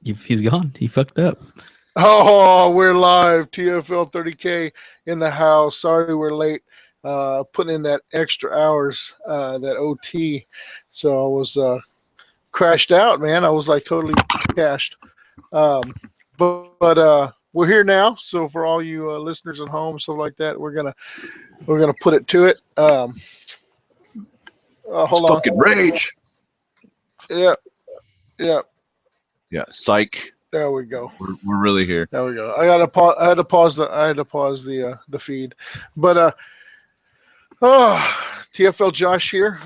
He's gone. He fucked up. Oh, we're live. tfl30k in the house. Sorry we're late. Putting in that extra hours, that OT. So I was crashed out, man. I was like totally cashed. But we're here now. So for all you listeners at home, stuff like that, we're gonna put it to it. It's Hold on. fucking rage. Yeah, yeah. Yeah, psych. There we go. We're really here. There we go. I gotta pause. I had to pause the feed, but TFL Josh here,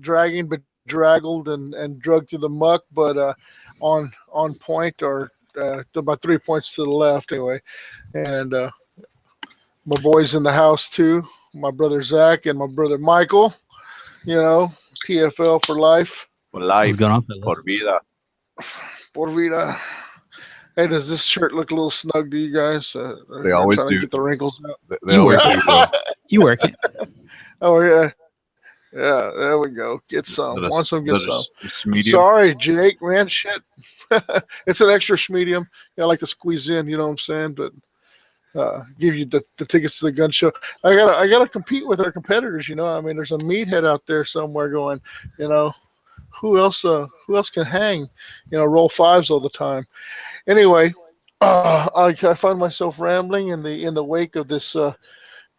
dragging, bedraggled, and drugged to the muck, but on point, or about 3 points to the left anyway. And my boys in the house too. My brother Zach and my brother Michael. You know, TFL for life. For What's life. going on, fellas? Por vida. Por vida. Hey, does this shirt look a little snug to you guys? They always trying do. to get the wrinkles out. They You always work do, it. bro. You work it. Oh yeah, yeah. There we go. Get some. That- Want some? Get that some. is medium. Sorry, Jake. Man, shit. It's an extra medium. Yeah, I like to squeeze in. You know what I'm saying? But give you the tickets to the gun show. I gotta compete with our competitors. You know, I mean, there's a meathead out there somewhere going. You know, who else can hang? You know, roll fives all the time. Anyway, I find myself rambling in the wake of this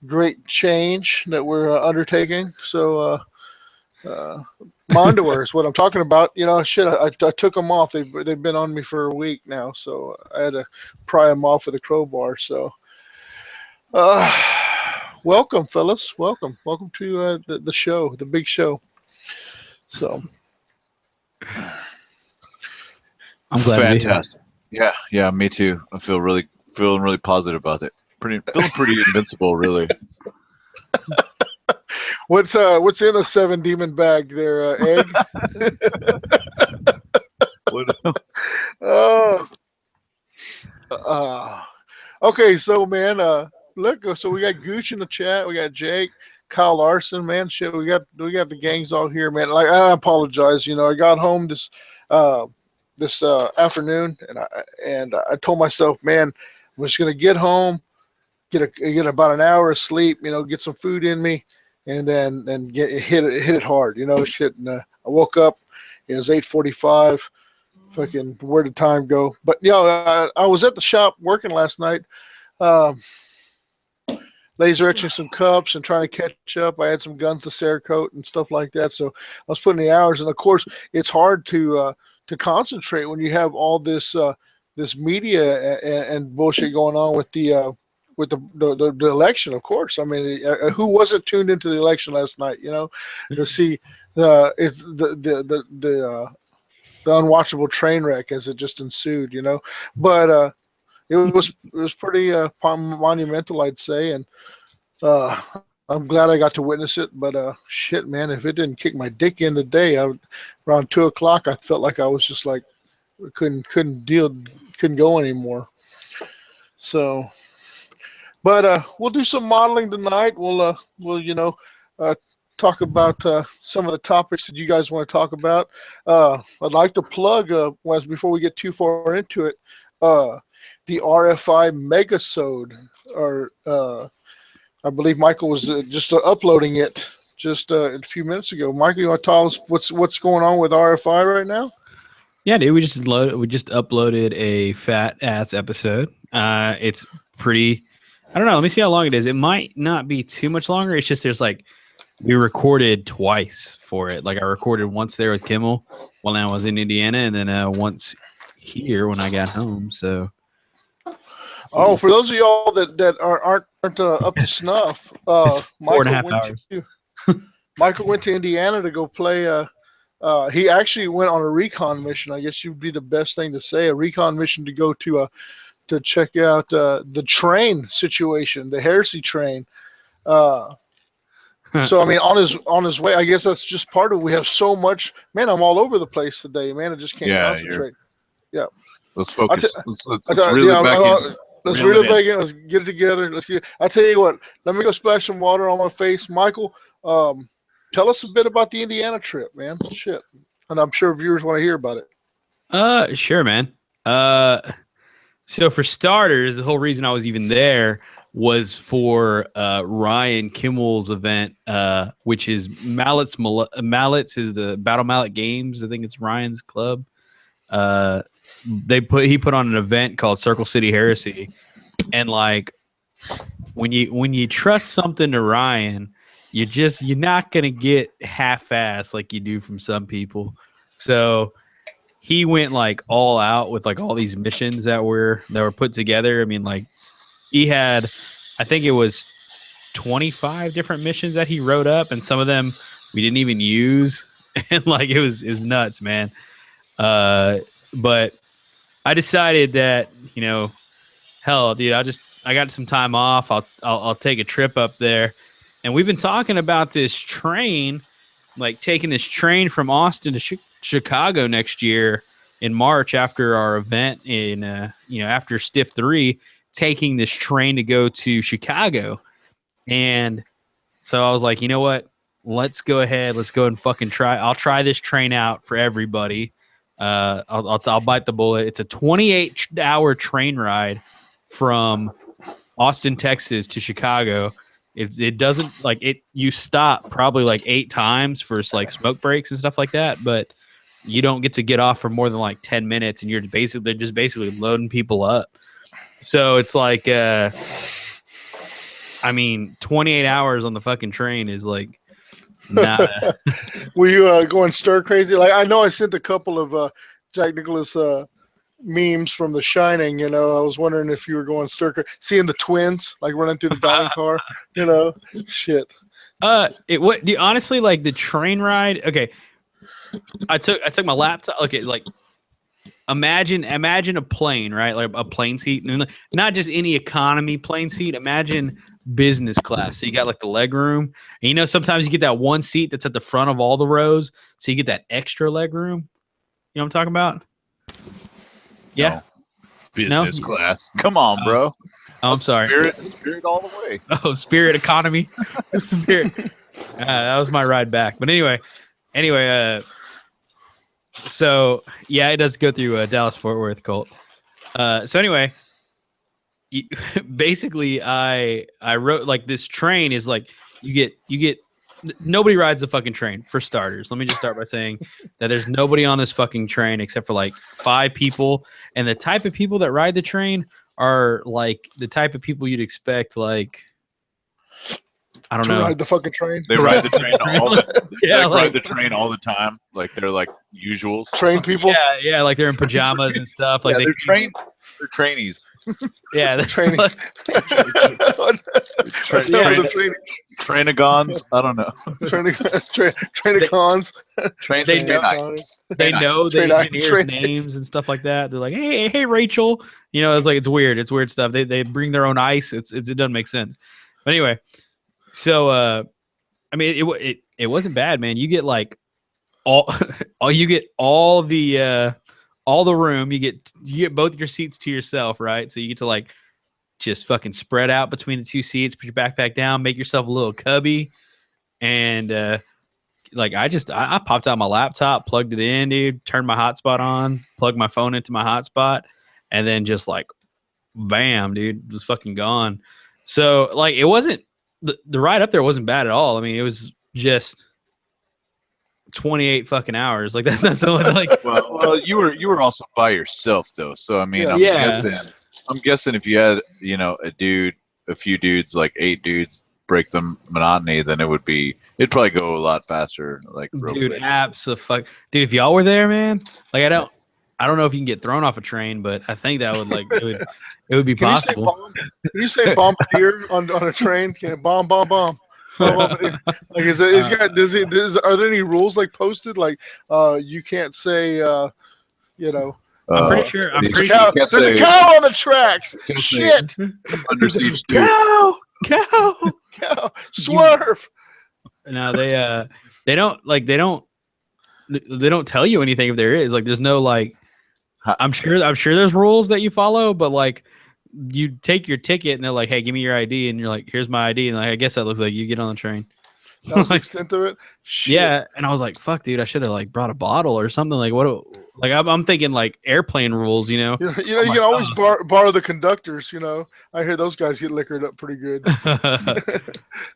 great change that we're undertaking. So my underwear is what I'm talking about. You know, shit, I took them off. They've been on me for a week now, so I had to pry them off with a crowbar. So, uh, welcome, fellas. Welcome to the show, the big show. So, I'm glad to be here. Fantastic. Yeah, me too. I feeling really positive about it. Feeling pretty invincible, really. what's in a seven demon bag there? Egg. What- Oh. Uh, okay, so man, look, so we got Gooch in the chat, we got Jake, Kyle Larson, man, shit, we got the gangs all here, man. Like, I apologize, you know, I got home this afternoon, and I told myself, man, I'm just gonna get home, get about an hour of sleep, you know, get some food in me, and then hit it hard, you know, shit. And I woke up, it was 8:45. Fucking, where did time go? But you know, I was at the shop working last night, um, laser etching some cups and trying to catch up. I had some guns to Cerakote and stuff like that, so I was putting the hours. And of course, it's hard to concentrate when you have all this media and bullshit going on with the election. Of course, I mean, who wasn't tuned into the election last night? You know, to see it's the unwatchable train wreck as it just ensued, you know. But it was pretty monumental, I'd say, and I'm glad I got to witness it. But shit, man, if it didn't kick my dick in today, around 2 o'clock, I felt like I was just like couldn't go anymore. So, but we'll do some modeling tonight. We'll uh, talk about some of the topics that you guys want to talk about. I'd like to plug, before we get too far into it, uh, the RFI Megasode, or I believe Michael was just uploading it just a few minutes ago. Michael, you want to tell us what's going on with RFI right now? Yeah, dude. We just uploaded a fat ass episode. It's pretty. I don't know. Let me see how long it is. It might not be too much longer. It's just there's like we recorded twice for it. Like I recorded once there with Kimmel while I was in Indiana, and then once here when I got home. So. Oh, for those of y'all that aren't up to snuff, It's 4.5 Michael went hours. Michael went to Indiana to go play. He actually went on a recon mission. I guess would be the best thing to say. A recon mission to go to check out the train situation, the Heresy train. So I mean, on his way, I guess that's just part of. We have so much. Man, I'm all over the place today. Man, I just can't concentrate. Yeah. Let's focus. Let's yeah, reel it back in. let's Reel reel it it back in. Let's get it together. I tell you what. Let me go splash some water on my face, Michael. Tell us a bit about the Indiana trip, man. Shit, and I'm sure viewers want to hear about it. Sure, man. So for starters, the whole reason I was even there was for Ryan Kimmel's event, which is Mallets is the Battle Mallet Games. I think it's Ryan's club. He put on an event called Circle City Heresy, and like when you trust something to Ryan, you're not gonna get half-assed like you do from some people. So he went like all out with like all these missions that were put together. I mean, like he had, I think it was 25 different missions that he wrote up, and some of them we didn't even use, and like it was nuts, man. But I decided that, you know, hell, dude, I got some time off. I'll take a trip up there, and we've been talking about this train, like taking this train from Austin to Chicago next year in March after our event in after Stiff 3, taking this train to go to Chicago. And so I was like, you know what? Let's go and fucking try. I'll try this train out for everybody. I'll bite the bullet. It's a 28-hour train ride from Austin, Texas to Chicago. It doesn't like it. You stop probably like 8 times for like smoke breaks and stuff like that, but you don't get to get off for more than like 10 minutes, and they're just basically loading people up. So it's like, 28 hours on the fucking train is like not. Were you going stir crazy? Like, I know I sent a couple of Jack Nicholas memes from The Shining. You know, I was wondering if you were going stir crazy, seeing the twins like running through the dining car. You know, shit. Honestly, like the train ride. Okay, I took my laptop. Okay, like imagine a plane, right? Like a plane seat, and not just any economy plane seat. Imagine business class. So you got like the leg room, and you know sometimes you get that one seat that's at the front of all the rows, so you get that extra leg room. You know what I'm talking about? Yeah. No. Business class. Come on, bro. Oh, I'm sorry. Spirit all the way. Oh, Spirit economy. Spirit. That was my ride back. But anyway, so yeah, it does go through Dallas Fort Worth, Colt. So anyway, basically, I wrote like this train is like you get nobody rides a fucking train for starters. Let me just start by saying that there's nobody on this fucking train except for like 5 people, and the type of people that ride the train are like the type of people you'd expect, like I don't know. Ride the fucking train. They ride the train ride the train all the time. Like they're like usuals. Train people. Yeah, like they're in pajamas and stuff. Like they're trainees. Yeah, they're training. Trainagons. I don't know. Trainacons. They know the engineers' names and stuff like that. They're like, hey, Rachel. You know, it's weird. It's weird stuff. They bring their own ice. It doesn't make sense. But anyway, so I mean, it wasn't bad, man. You get like all the room. You get both your seats to yourself, right? So you get to like just fucking spread out between the 2 seats, put your backpack down, make yourself a little cubby, and like I popped out my laptop, plugged it in, dude, turned my hotspot on, plugged my phone into my hotspot, and then just like bam, dude, was fucking gone. So like it wasn't the ride up there wasn't bad at all. I mean, it was just 28 fucking hours. Like that's not so like. Well, you were also by yourself though, so I mean, I'm guessing if you had a few dudes, like 8 dudes, break the monotony, then it'd probably go a lot faster. Like, dude, dude, if y'all were there, man, like I don't know if you can get thrown off a train, but I think that would it would be possible. Can you say bombardier on a train? Yeah, bomb. Like are there any rules like posted? Like you can't say I'm pretty sure. There's a cow on the tracks. Shit. Cow. Swerve. No, they don't tell you anything if there is. Like, there's no like. I'm sure there's rules that you follow, but like, you take your ticket and they're like, "Hey, give me your ID," and you're like, "Here's my ID," and like, I guess that looks like you get on the train. That was the extent of it. Shit. Yeah, and I was like, "Fuck, dude! I should have like brought a bottle or something." Like, what? Like, I'm thinking like airplane rules, you know. You can always borrow the conductors. You know, I hear those guys get liquored up pretty good.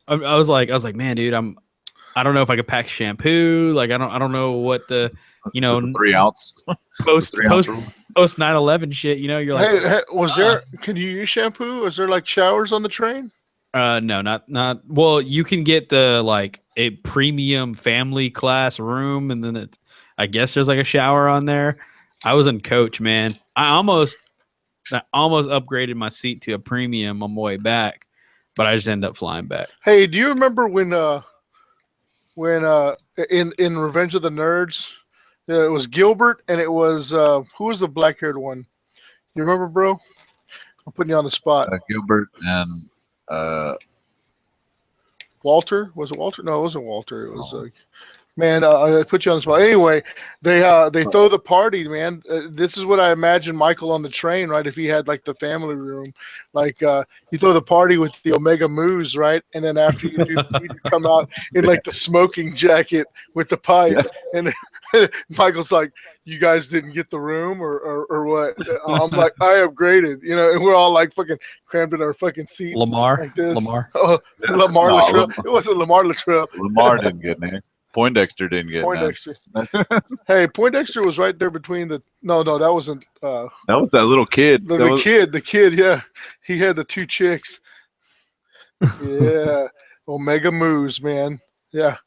I was like, man, dude, I don't know if I could pack shampoo. Like, I don't know what the, you know, 3 ounce post 9/11 shit. You know, you're like, hey, was there? Can you use shampoo? Is there like showers on the train? No, not. Well, you can get the like a premium family class room, and then I guess there's like a shower on there. I was in coach, man. I almost upgraded my seat to a premium on my way back, but I just ended up flying back. Hey, do you remember when in Revenge of the Nerds, it was Gilbert and it was who was the black haired one? You remember, bro? I'm putting you on the spot. Gilbert and Walter? Was it Walter? No, it wasn't Walter. It was man. I put you on the spot. Anyway, they throw the party, man. This is what I imagine Michael on the train, right? If he had like the family room, like you throw the party with the Omega Moose, right? And then after you do, you come out in like the smoking jacket with the pipe, and Michael's like, "You guys didn't get the room, or what?" I'm like, "I upgraded," you know, and we're all like fucking crammed in our fucking seats. Lamar. Like this. Lamar. Oh, Lamar No, Luttrell. It wasn't Lamar Luttrell. Lamar didn't get in there. Poindexter didn't get Poindexter. Hey, Poindexter was right there between the. No, that wasn't. That was that little kid. The kid. Yeah, he had the 2 chicks. Yeah, Omega Moose, man. Yeah,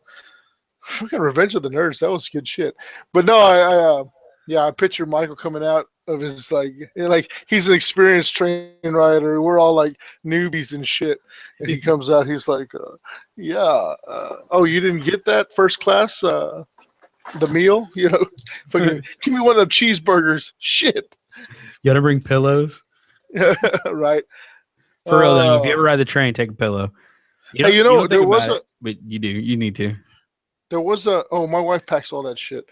fucking Revenge of the Nerds. That was good shit. But no, I picture Michael coming out of his like he's an experienced train rider. We're all like newbies and shit, and he comes out. He's like, oh, you didn't get that first class, the meal, you know? Fucking give me one of them cheeseburgers. Shit. You gotta bring pillows. Right. For real though, if you ever ride the train, take a pillow. Hey, there was but you do. You need to. There was my wife packs all that shit.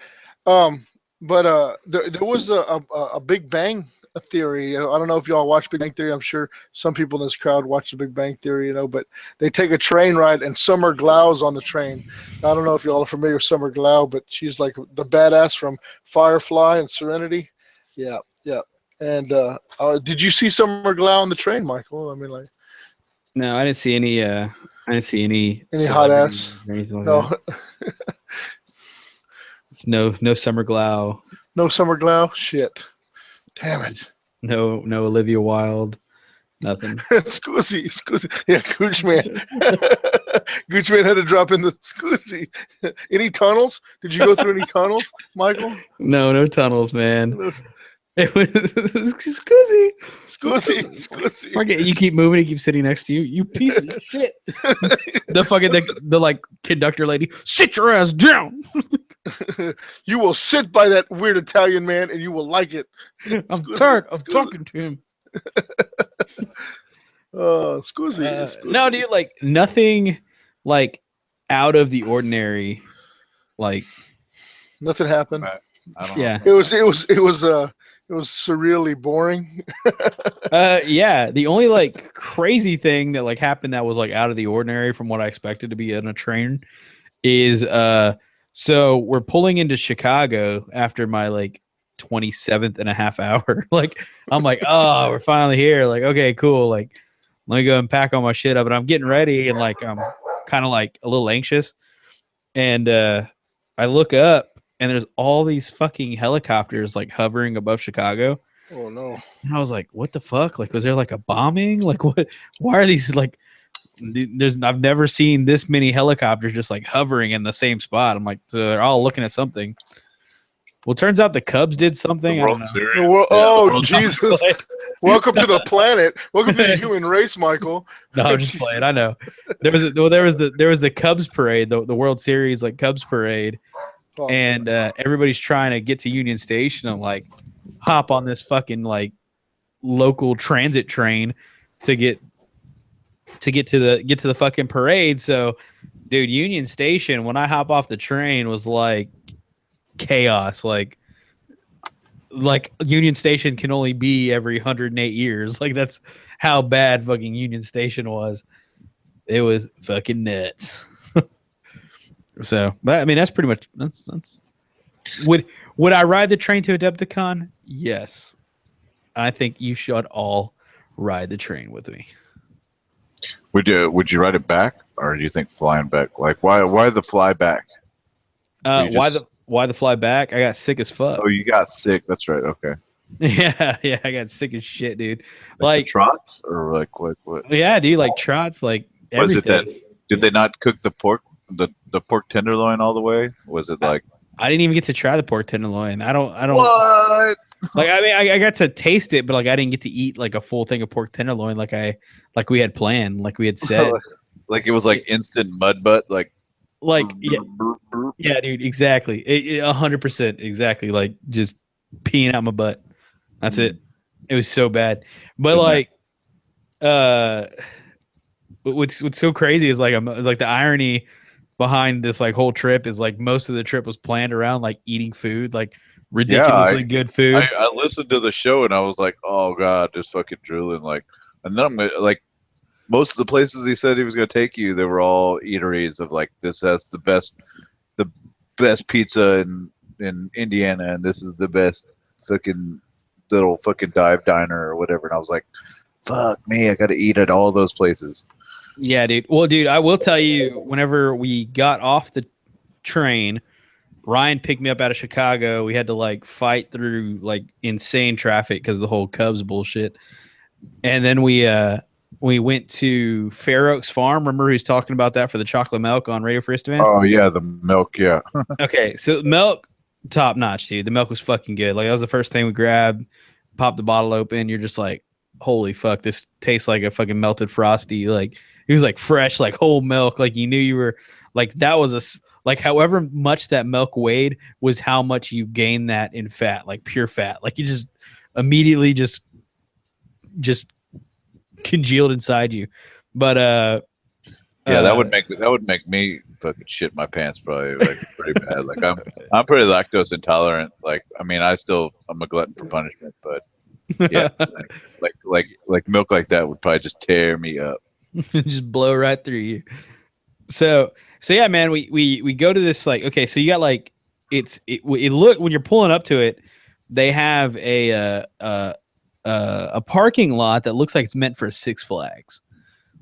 But there was a Big Bang Theory. I don't know if y'all watch Big Bang Theory. I'm sure some people in this crowd watch the Big Bang Theory, you know. But they take a train ride, and Summer Glau's on the train. I don't know if y'all are familiar with Summer Glau, but she's like the badass from Firefly and Serenity. Yeah. And did you see Summer Glau on the train, Michael? I mean, like. No, I didn't see any. I didn't see any hot ass or anything like no. that. It's no Summer Glau. No Summer Glau? Shit. Damn it. No Olivia Wilde. Nothing. Scoozy. Yeah, Gooch Man. Gooch Man had to drop in the Scoozy. Any tunnels? Did you go through any tunnels, Michael? No tunnels, man. It was Scoozy. Forget you keep moving, he keeps sitting next to you. You piece of shit. the like conductor lady, sit your ass down. You will sit by that weird Italian man and you will like it. I'm tired of talking to him. Scoozy. No, dude, like nothing like out of the ordinary. Like nothing happened. Yeah. It was surreally boring. Yeah. The only like crazy thing that like happened that was like out of the ordinary from what I expected to be on a train is so we're pulling into Chicago after my like 27th and a half hour. Like I'm like, oh, we're finally here. Like, okay, cool. Like let me go and pack all my shit up, and I'm getting ready and like I'm kind of like a little anxious. And I look up and there's all these fucking helicopters like hovering above Chicago. Oh no. And I was like, what the fuck? Like, was there like a bombing? Like what? Why are these like I've never seen this many helicopters just like hovering in the same spot. I'm like, so they're all looking at something. Well, it turns out the Cubs did something. I don't know. Oh, Jesus. Welcome to the planet. Welcome to the human race, Michael. No, I'm just playing. I know. There was the Cubs parade, the World Series like Cubs parade. Oh, and everybody's trying to get to Union Station and like hop on this fucking like local transit train to get to the fucking parade. So, dude, Union Station, when I hop off the train, was like chaos. Like Union Station can only be every 108 years. Like that's how bad fucking Union Station was. It was fucking nuts. So, but I mean, that's pretty much that's. Would I ride the train to Adepticon? Yes, I think you should all ride the train with me. Would you ride it back, or do you think flying back? Like, why the fly back? Why the fly back? I got sick as fuck. Oh, you got sick. That's right. Okay. Yeah, I got sick as shit, dude. Like trots or like what? Yeah, dude, like trots, like Was it everything. that? Did they not cook the pork tenderloin all the way? Was it like? I didn't even get to try the pork tenderloin. I don't. What? Like, I mean, I got to taste it, but like I didn't get to eat like a full thing of pork tenderloin like we had planned, like we had said. Like it was like instant mud butt, like yeah, dude, exactly, 100%, exactly, like just peeing out my butt. That's it. It was so bad, but like, what's so crazy is like the irony behind this like whole trip is like most of the trip was planned around like eating food, like ridiculously good food. I listened to the show and I was like, oh god, just fucking drooling. Like, and then I'm like, most of the places he said he was gonna take you, they were all eateries of like, this has the best pizza in Indiana, and this is the best fucking little fucking dive diner or whatever. And I was like, fuck me, I gotta eat at all those places. Yeah, dude. Well, dude, I will tell you, whenever we got off the train, Ryan picked me up out of Chicago. We had to like fight through like insane traffic because of the whole Cubs bullshit. And then we went to Fair Oaks Farm. Remember he was talking about that for the chocolate milk on Radio Free Estivan? Oh yeah, the milk, yeah. Okay, so milk, top notch, dude. The milk was fucking good. Like that was the first thing we grabbed, popped the bottle open. You're just like, holy fuck, this tastes like a fucking melted Frosty. Like it was like fresh, like whole milk. Like you knew you were like that was like however much that milk weighed was how much you gained that in fat, like pure fat. Like you just immediately just congealed inside you. But yeah, that would make me fucking shit my pants probably like pretty bad. Like I'm pretty lactose intolerant. Like I mean I'm a glutton for punishment, but yeah, like milk like that would probably just tear me up. Just blow right through you. So yeah, man, we go to this like, okay, so you got like it look when you're pulling up to it, they have a parking lot that looks like it's meant for Six Flags.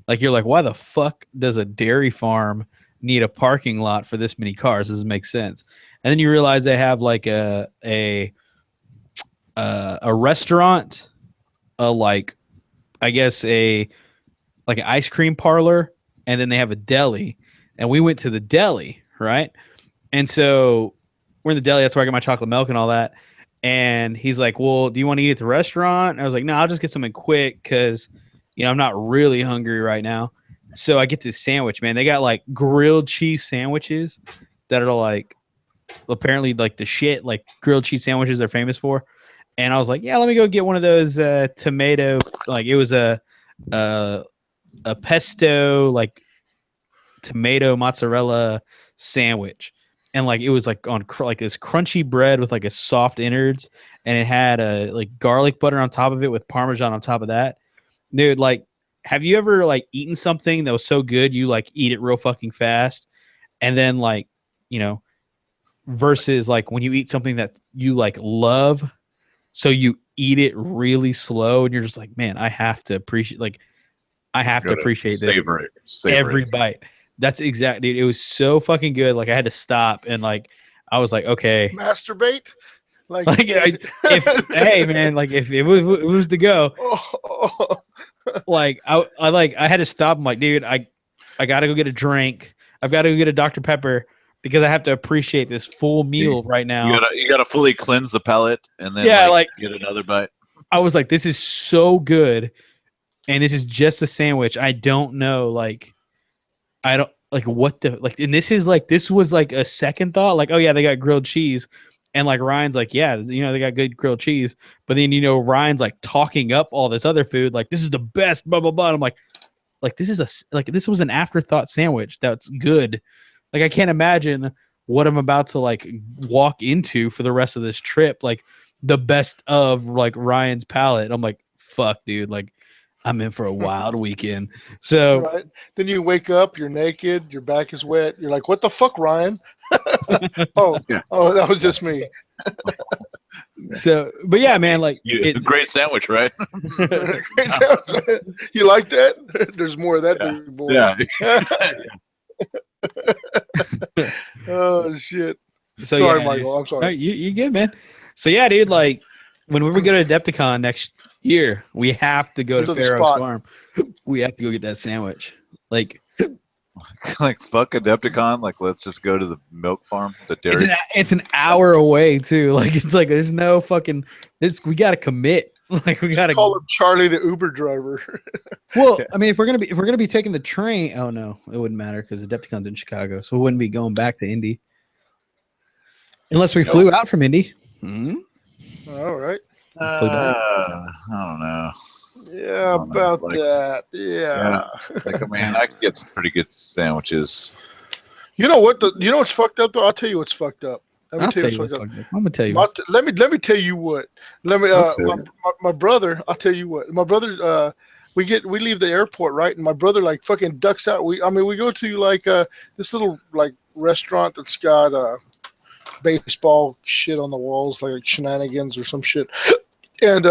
Like you're like, why the fuck does a dairy farm need a parking lot for this many cars? Doesn't make sense. And then you realize they have like a restaurant, like I guess like an ice cream parlor, and then they have a deli. And we went to the deli, right? And so we're in the deli. That's where I got my chocolate milk and all that. And he's like, well, do you want to eat at the restaurant? And I was like, no, I'll just get something quick because, you know, I'm not really hungry right now. So I get this sandwich, man. They got like grilled cheese sandwiches that are like apparently like the shit, like grilled cheese sandwiches they're famous for. And I was like, yeah, let me go get one of those tomato, like it was a pesto, like tomato mozzarella sandwich. And like it was like on like this crunchy bread with like a soft innards, and it had a like garlic butter on top of it with Parmesan on top of that. Dude, like, have you ever like eaten something that was so good you like eat it real fucking fast, and then like, you know, versus like when you eat something that you like love, so you eat it really slow, and you're just like, man, I have to appreciate this every bite. That's exactly. It was so fucking good. Like I had to stop and like I was like, okay, masturbate. Like hey man, like if it was to go, like I had to stop. I'm like, dude, I gotta go get a drink. I've got to go get a Dr. Pepper because I have to appreciate this full meal right now. You gotta fully cleanse the palate and then get another bite. I was like, this is so good, and this is just a sandwich. I don't know, like. I don't like what the like, and this was like a second thought, like, oh yeah, they got grilled cheese, and like Ryan's like, yeah, you know, they got good grilled cheese, but then you know Ryan's like talking up all this other food, like this is the best, blah blah blah. And I'm like this was an afterthought sandwich that's good. Like I can't imagine what I'm about to like walk into for the rest of this trip, like the best of like Ryan's palate. I'm like, fuck, dude, like I'm in for a wild weekend. So Right. Then you wake up, you're naked, your back is wet. You're like, what the fuck, Ryan? Oh, Yeah. oh, that was just me. So, but yeah, man, like great sandwich, right? You like that? There's more of that, big boy. Yeah. Oh shit. So Sorry, yeah, Michael. I'm sorry. No, you good, man. So yeah, dude, like whenever we go to Adepticon next year, we have to go to Pharaoh's Farm. We have to go get that sandwich. Like fuck Adepticon. Like, let's just go to the milk farm, the dairy. It's an hour away too. Like it's like there's no fucking we gotta commit. Like we gotta call him Charlie the Uber driver. Well, I mean, if we're gonna be taking the train, oh no, it wouldn't matter because Adepticon's in Chicago, so we wouldn't be going back to Indy unless we flew out from Indy. Mm-hmm. All right. I don't know. Yeah, about that. Yeah. Like, I mean, I could get some pretty good sandwiches. You know what? You know what's fucked up though? I'll tell you what's fucked up. I'll tell you what's fucked up. I'm gonna tell you. Let me tell you what. Let me. My brother. I'll tell you what. My brother. We leave the airport, right? And my brother like fucking ducks out. We go to like this little like restaurant that's got baseball shit on the walls, like shenanigans or some shit. And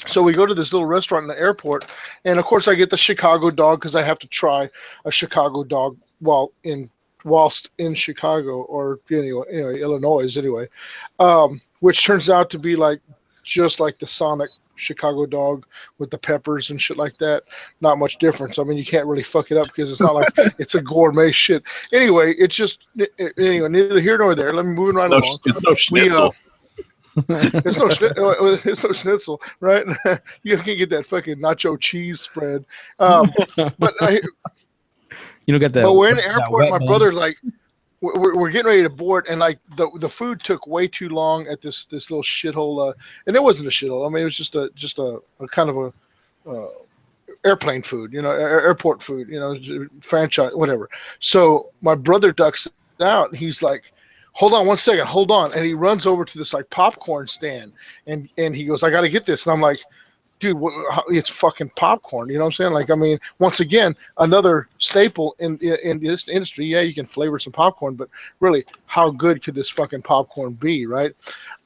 so we go to this little restaurant in the airport, and of course I get the Chicago dog because I have to try a Chicago dog whilst in Chicago or anyway Illinois anyway, which turns out to be like just like the Sonic Chicago dog with the peppers and shit like that. Not much difference. I mean, you can't really fuck it up because it's not like it's a gourmet shit. Anyway, it's just anyway, neither here nor there. Let me move right along. It's no schnitzel. It's no schnitzel, right? You can't get that fucking nacho cheese spread. But you don't get that. But we're in the airport. My brother like. We're getting ready to board, and like the food took way too long at this little shithole, and it wasn't a shithole. I mean, it was just a kind of a airplane food, airport food, franchise, whatever. So my brother ducks out, and he's like, "Hold on one second, hold on," and he runs over to this like popcorn stand, and he goes, "I got to get this," and I'm like, dude, it's fucking popcorn. You know what I'm saying? Like, I mean, once again, another staple in this industry. Yeah, you can flavor some popcorn, but really, how good could this fucking popcorn be, right?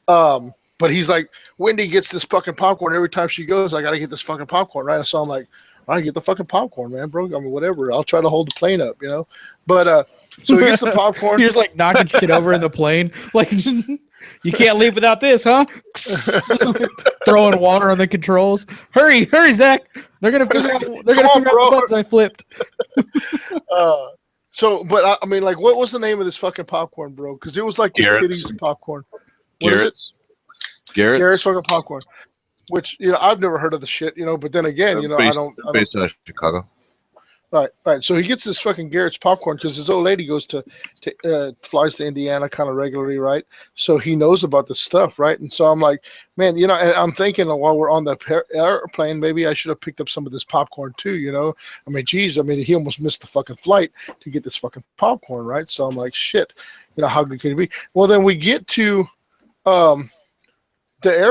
But he's like, Wendy gets this fucking popcorn every time she goes. I got to get this fucking popcorn, right? So I'm like, all right, get the fucking popcorn, man, bro. I mean, whatever. I'll try to hold the plane up, But so he gets the popcorn. You're just like knocking shit over in the plane, like. You can't leave without this, huh? Throwing water on the controls. Hurry, Zach! They're gonna figure out the buttons I flipped. But I mean, like, what was the name of this fucking popcorn, bro? Because it was like Kitty's popcorn. Garrett's fucking popcorn. Which I've never heard of the shit, But then again, I don't. Based out of Chicago. Right. So he gets this fucking Garrett's popcorn because his old lady goes flies to Indiana kind of regularly, right? So he knows about this stuff, right? And so I'm like, man, and I'm thinking while we're on the airplane, maybe I should have picked up some of this popcorn too, I mean, geez, he almost missed the fucking flight to get this fucking popcorn, right? So I'm like, shit, how good could it be? Well, then we get to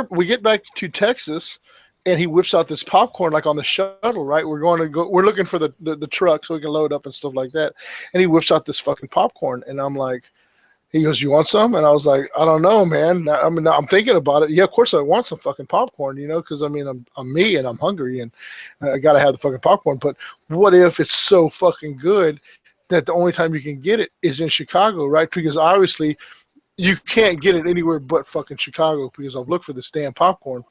we get back to Texas. And he whips out this popcorn like on the shuttle, right? We're looking for the truck so we can load up and stuff like that. And he whips out this fucking popcorn, and I'm like, he goes, "You want some?" And I was like, "I don't know, man. I'm thinking about it. Yeah, of course I want some fucking popcorn, because I mean I'm me and I'm hungry and I gotta have the fucking popcorn. But what if it's so fucking good that the only time you can get it is in Chicago, right? Because obviously you can't get it anywhere but fucking Chicago because I've looked for this damn popcorn."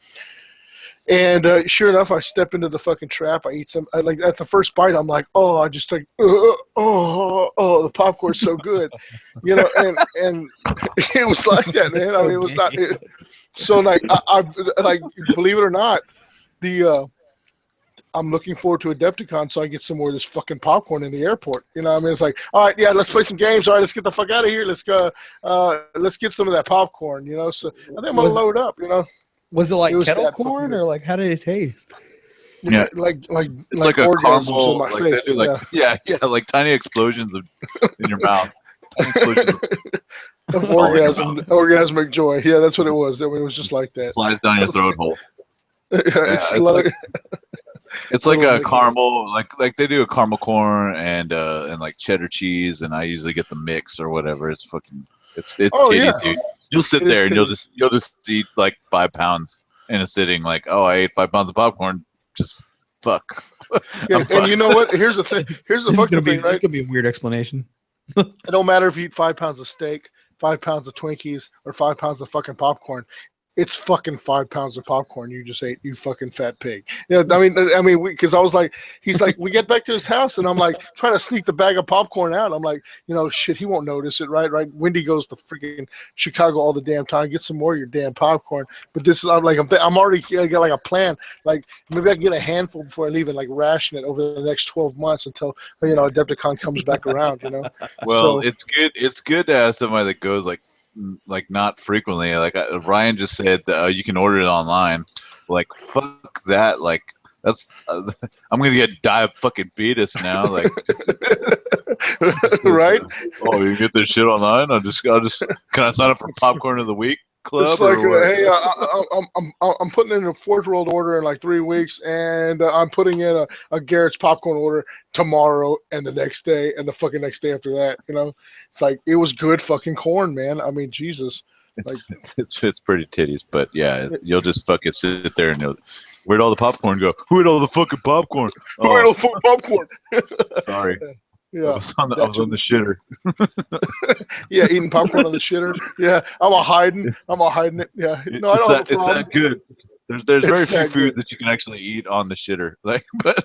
And sure enough, I step into the fucking trap. I eat some. Like at the first bite, I'm like, oh, I just like, the popcorn's so good, and it was like that, man. So I mean, it was not. So like, I like, believe it or not, I'm looking forward to Adepticon so I get some more of this fucking popcorn in the airport. It's like, all right, yeah, let's play some games. All right, let's get the fuck out of here. Let's go. Let's get some of that popcorn. So I think I'm gonna load up. Was it like kettle corn or like how did it taste? Yeah, like a orgasms caramel, in my face. Yeah, like tiny explosions in your mouth. Orgasmic joy. Yeah, that's what it was. I mean, it was just like that. Flies down your throat hole. It's like a caramel, like they do a caramel corn and like cheddar cheese, and I usually get the mix or whatever. It's fucking, it's titties, dude. You'll sit there and you'll just eat like 5 pounds in a sitting. Like, oh, I ate 5 pounds of popcorn. Just fuck. Yeah, and you know what? Here's the thing. Here's the fucking thing, right? It's gonna be a weird explanation. It don't matter if you eat 5 pounds of steak, 5 pounds of Twinkies, or 5 pounds of fucking popcorn. It's fucking 5 pounds of popcorn you just ate, you fucking fat pig. Yeah, I mean, because I was like, he's like, we get back to his house, and I'm like trying to sneak the bag of popcorn out. I'm like, shit, he won't notice it, right? Wendy goes to freaking Chicago all the damn time. Get some more of your damn popcorn. But this is, I'm already, I got like a plan. Like maybe I can get a handful before I leave and like ration it over the next 12 months until Adepticon comes back around. Well, so, it's good to have somebody that goes like not frequently. Like Ryan just said, you can order it online. Like fuck that. Like that's I'm gonna die of fucking beatus now. Like right? Oh, you get this shit online? I'll just can I sign up for popcorn of the week club? It's like, hey, I'm putting in a 4-year-old order in like 3 weeks, and I'm putting in a Garrett's popcorn order tomorrow and the next day and the fucking next day after that. It's like, it was good fucking corn, man. I mean, Jesus. It's pretty titties, but yeah, you'll just fucking sit there and where'd all the popcorn go? Who ate all the fucking popcorn? Who ate all the fucking popcorn? Sorry. Yeah, I was on the shitter. Yeah, eating popcorn on the shitter. Yeah, I'm all hiding it. Yeah, no, I don't have a problem. It's that good. There's very few food that you can actually eat on the shitter. Like, but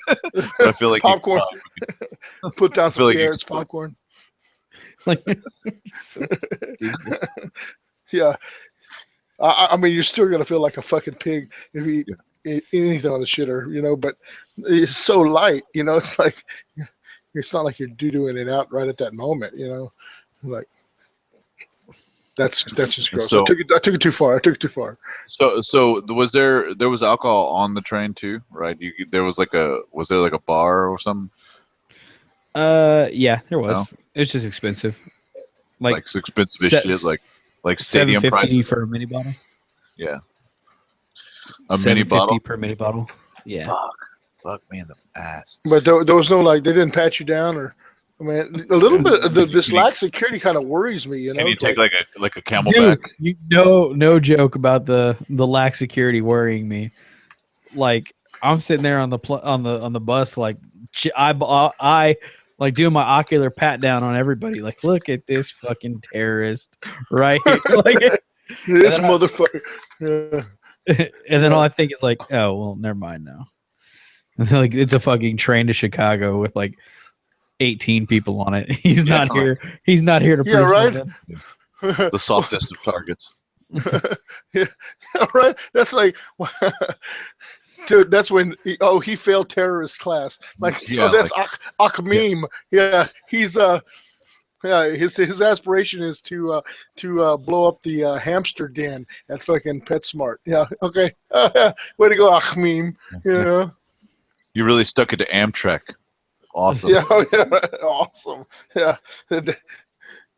I feel like popcorn. Put down some Garrett's popcorn. Like, yeah, I mean, you're still gonna feel like a fucking pig if you eat anything on the shitter, but it's so light, it's like. It's not like you're doo-dooing it out right at that moment, Like that's just gross. So, I took it too far. So was there alcohol on the train too, right? Was there like a bar or something? Yeah, there was. No? It was just expensive. Like expensive as shit, like stadium price for a mini bottle. Yeah. A mini bottle per mini bottle. Yeah. Fuck me in the ass. But there was no they didn't pat you down or, I mean, a little bit of this lack security kind of worries me. Can you take like a Camelback? No joke about the lack security worrying me. Like I'm sitting there on the bus, like I like doing my ocular pat down on everybody. Like, look at this fucking terrorist, right? Like this motherfucker. Yeah. And then all I think is like, oh well, never mind now. Like it's a fucking train to Chicago with like 18 people on it. He's not here. He's not here to prove right. The softest of targets. Yeah, right. That's like, dude. That's when he failed terrorist class. Like, that's Akhmim. Yeah, he's his aspiration is to blow up the hamster den at fucking PetSmart. Yeah. Okay. Way to go, Akhmim. You really stuck it to Amtrak. Awesome. Yeah, awesome. Yeah.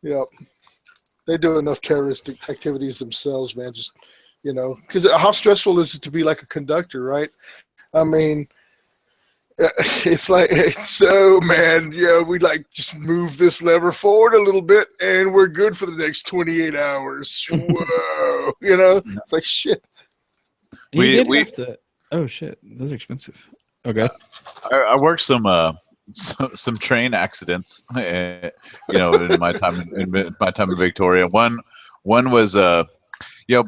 Yeah. They do enough terroristic activities themselves, man. Just, because how stressful is it to be like a conductor, right? I mean, it's like, man, we like just move this lever forward a little bit and we're good for the next 28 hours. Whoa. It's like, shit. Oh, shit. Those are expensive. Okay. I worked some train accidents, in my time in Victoria. One was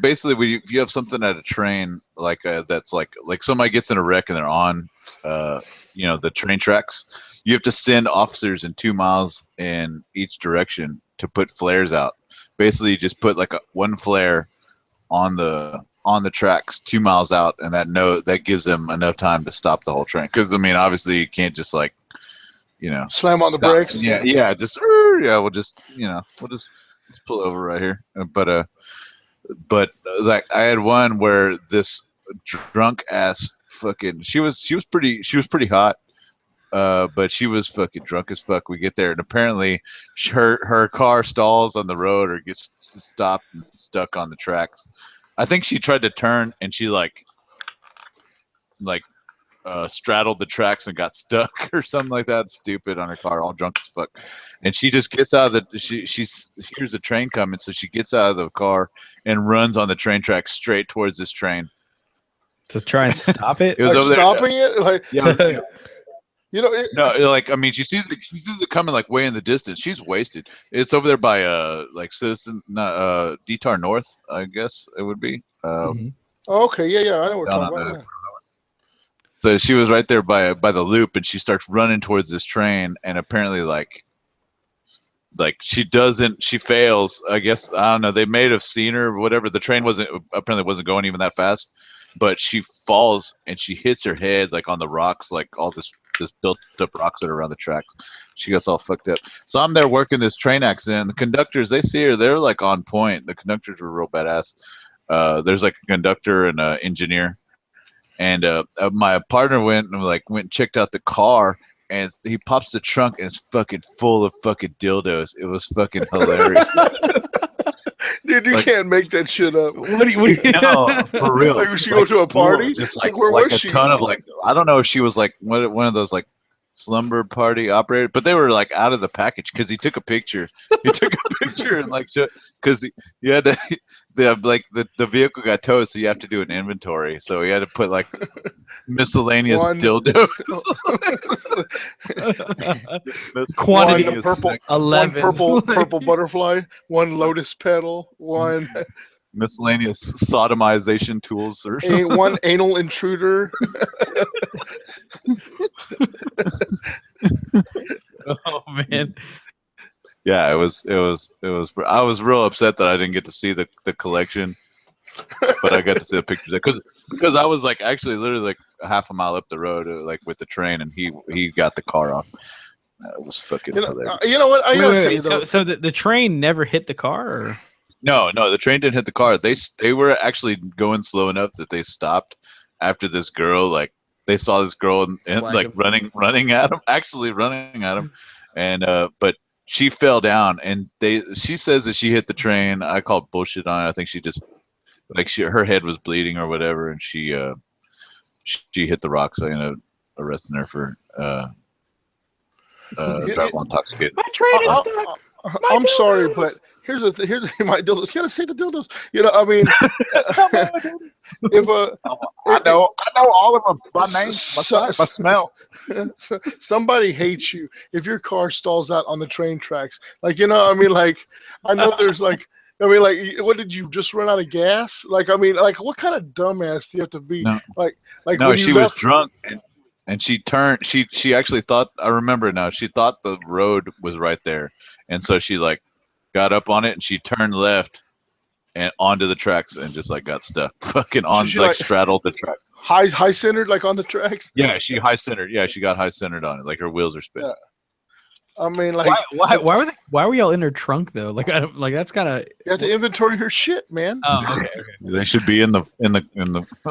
basically if you have something at a train that's like somebody gets in a wreck and they're on the train tracks, you have to send officers in 2 miles in each direction to put flares out. Basically, you just put like one flare on the tracks 2 miles out, and that gives them enough time to stop the whole train. Because I mean, obviously, you can't just slam on the brakes. Yeah, we'll just pull over right here. But like I had one where this drunk ass fucking she was pretty hot. But she was fucking drunk as fuck. We get there, and apparently her car stalls on the road or gets stopped and stuck on the tracks. I think she tried to turn, and she like straddled the tracks and got stuck or something like that. Stupid on her car, all drunk as fuck. And she just gets out of the. She hears a train coming, so she gets out of the car and runs on the train track straight towards this train to try and stop it. It was like stopping it, like yeah. You know, no, like I mean, she sees it coming like way in the distance. She's wasted. It's over there by like Citizen, Detar North, I guess it would be. Oh, okay, yeah, I know what we're talking about. Yeah. So she was right there by the loop, and she starts running towards this train, and apparently like she fails. I guess I don't know. They may have seen her, or whatever. The train apparently wasn't going even that fast, but she falls and she hits her head like on the rocks, like all this built up rocks that are around the tracks. She gets all fucked up. So I'm there working this train accident. The conductors, they see her, they're like on point. The conductors were real badass. There's like a conductor and an engineer, and my partner went and checked out the car, and he pops the trunk and it's fucking full of fucking dildos. It was fucking hilarious. Dude, you can't make that shit up. What do you no, for real? Like, she go to a party? Like, where was she? A ton of like, I don't know if she was like one of those like slumber party operators, but they were like out of the package because he took a picture. He took a picture and like because he had to, the vehicle got towed, so you have to do an inventory. So he had to put like miscellaneous dildos. Quantity one purple, 11. One purple butterfly, one lotus petal, one miscellaneous sodomization tools, or one anal intruder. Oh man. Yeah, it was. I was real upset that I didn't get to see the collection, but I got to see the pictures because I was like actually literally like a half a mile up the road, like with the train, and he got the car off. It was fucking hilarious. You know what? Wait, so the train never hit the car, or? No, the train didn't hit the car. They were actually going slow enough that they stopped after this girl. Like they saw this girl and like running at him, actually running at him, and but she fell down, and she says that she hit the train. I call bullshit on it. I think she just her head was bleeding or whatever, and she hit the rocks. I ended up arresting her for driving intoxicated. My train is stuck. I'm sorry, but here's my dildos. You gotta say the dildos. You know, I mean, if I know all of them by name, by size, by smell. Somebody hates you if your car stalls out on the train tracks. Like, you know, I mean, like, I know there's like, I mean, like, what did you just run out of gas? Like, I mean, like, what kind of dumbass do you have to be? No. Like no, she was drunk and she turned. She actually thought. I remember now. She thought the road was right there, and so she like got up on it and she turned left and onto the tracks and just like got the fucking on like straddled the track. High centered, like on the tracks. Yeah, she high centered. Yeah, she got high centered on it, like her wheels are spinning. Yeah. I mean, like, why were y'all in her trunk though? Like, I don't like that's kind of. You have to inventory her shit, man. Oh, okay. They should be in the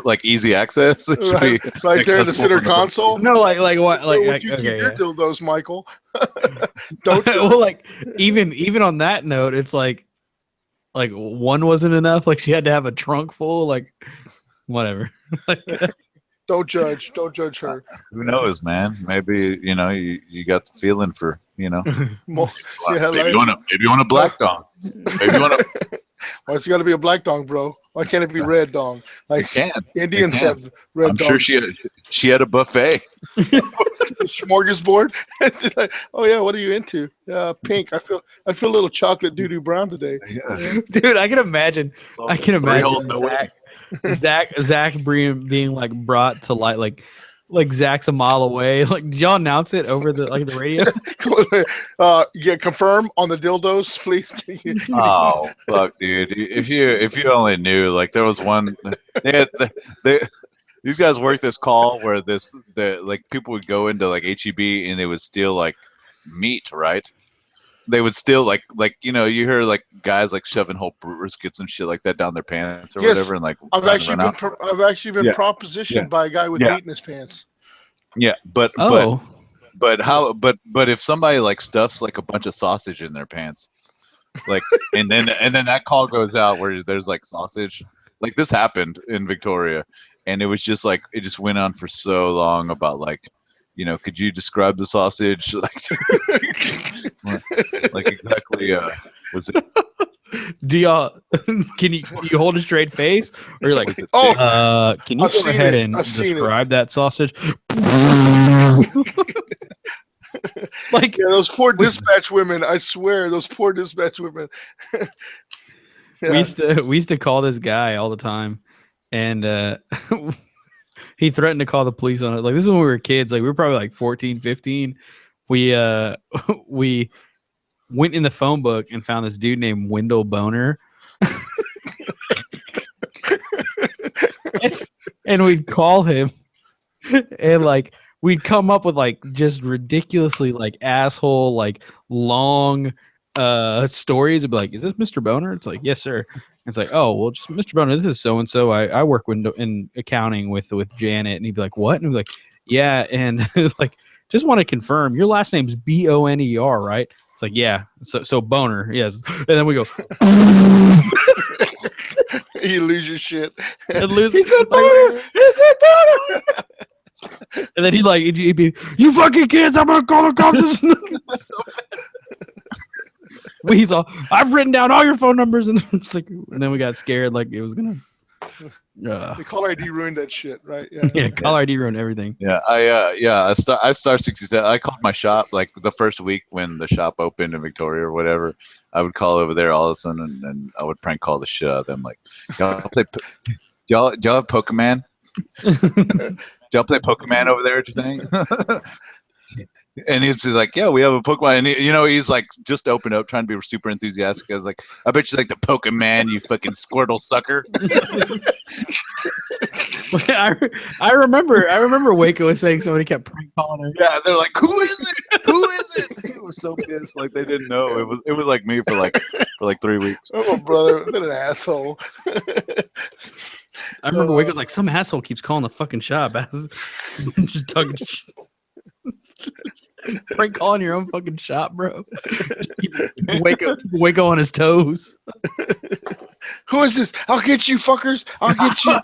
like easy access. It should be right there in the center console. No, like what? Like, would you keep your dildos, Michael? Don't. Well, like even on that note, it's like one wasn't enough. Like she had to have a trunk full. Like whatever. Don't judge her. Who knows, man? Maybe you got the feeling for maybe you want a black dong. Maybe you want a. Why it's got to be a black dong, bro? Why can't it be red dong? Like Indians have red I'm dongs. sure she had a buffet. Smorgasbord. Like, oh yeah, what are you into? Pink. I feel a little chocolate doo-doo brown today. Yeah. Dude, I can imagine Zach being like brought to light, like Zach's a mile away. Like, did y'all announce it over the radio? Yeah, confirm on the dildos, please. Oh fuck, dude! If you only knew, like there was one. These guys worked this call where like people would go into like HEB and they would steal like meat, right? They would still like you hear like guys like shoving whole briskets and shit like that down their pants or whatever, and like I've actually been propositioned by a guy with meat in his pants. Yeah, but if somebody like stuffs like a bunch of sausage in their pants, like and then that call goes out where there's like sausage, like this happened in Victoria, and it was just like it just went on for so long about like, you know, could you describe the sausage like exactly? Was it? Do y'all? Do you hold a straight face, or you're like, can you go ahead and describe that sausage? Like, yeah, those poor dispatch women. I swear, those poor dispatch women. We used to call this guy all the time, and he threatened to call the police on it. Like, this is when we were kids. Like, we were probably like 14, 15. We we went in the phone book and found this dude named Wendell Boner. and we'd call him, and like we'd come up with like just ridiculously like asshole like long stories. It'd be like, is this Mr. Boner? It's like, yes, sir. It's like, oh, well, just Mr. Boner, this is so and so. I work in accounting with Janet. And he'd be like, what? And he'd be like, yeah. And it's like, just want to confirm your last name's Boner, right? It's like, yeah. So Boner, yes. And then we go, you lose your shit. And lose. He's a boner. He's a boner. And then he'd be, you fucking kids, I'm gonna call the cops. Weasel, I've written down all your phone numbers, and it's like, and then we got scared, like it was gonna. The caller ID ruined that shit, right? Yeah. Yeah, caller ID ruined everything. Yeah, I star 67. I called my shop like the first week when the shop opened in Victoria or whatever. I would call over there all of a sudden, and I would prank call the shit out of them. Like, y'all have Pokemon? Y'all play Pokemon over there today? And he's just like, yeah, we have a Pokemon. And he's like, just opened up, trying to be super enthusiastic. I was like, I bet you like the Pokemon, you fucking Squirtle sucker. I remember Waco was saying somebody kept prank calling her. Yeah, they're like, who is it? Who is it? He was so pissed, like they didn't know. It was like me for like 3 weeks. Oh, brother, what an asshole. I remember Waco was like, some asshole keeps calling the fucking shop. Just talking shit. Prank calling your own fucking shop, bro. Waco on his toes. Who is this? I'll get you, fuckers. I'll get you.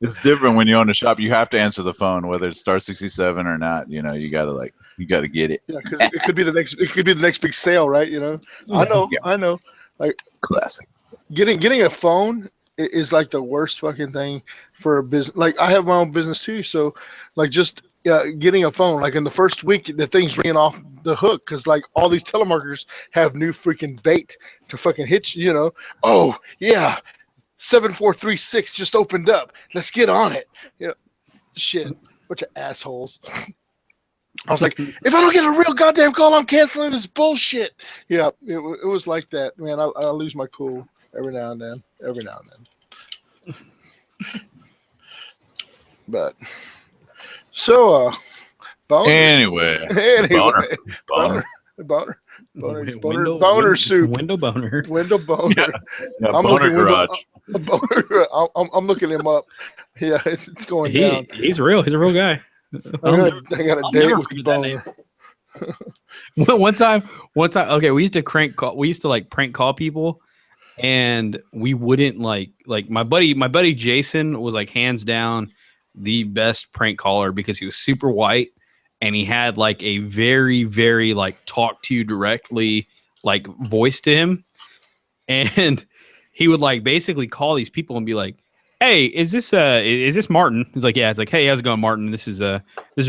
It's different when you own a shop. You have to answer the phone, whether it's star 67 or not. You gotta get it. Yeah, because it could be the next big sale, right? I know. Like, classic. Getting a phone is like the worst fucking thing for a business. Like, I have my own business too, so like just getting a phone, like in the first week, the thing's ringing off the hook because like all these telemarketers have new freaking bait to fucking hit you. Oh yeah, 7436 just opened up. Let's get on it. Yeah, shit, bunch of assholes. I was like, if I don't get a real goddamn call, I'm canceling this bullshit. Yeah, it was like that, man. I lose my cool every now and then. But so, boner. Anyway, boner soup. Window boner. Yeah, boner garage. I'm looking him up. Yeah, it's going down. He's real. He's a real guy. I got a date with the boner. One time, okay, we used to like prank call people, and we wouldn't like my buddy Jason was like hands down the best prank caller because he was super white and he had like a very, very like talk to you directly like voice to him, and he would like basically call these people and be like, hey, is this Martin? He's like, yeah. It's like, hey, how's it going, Martin? This is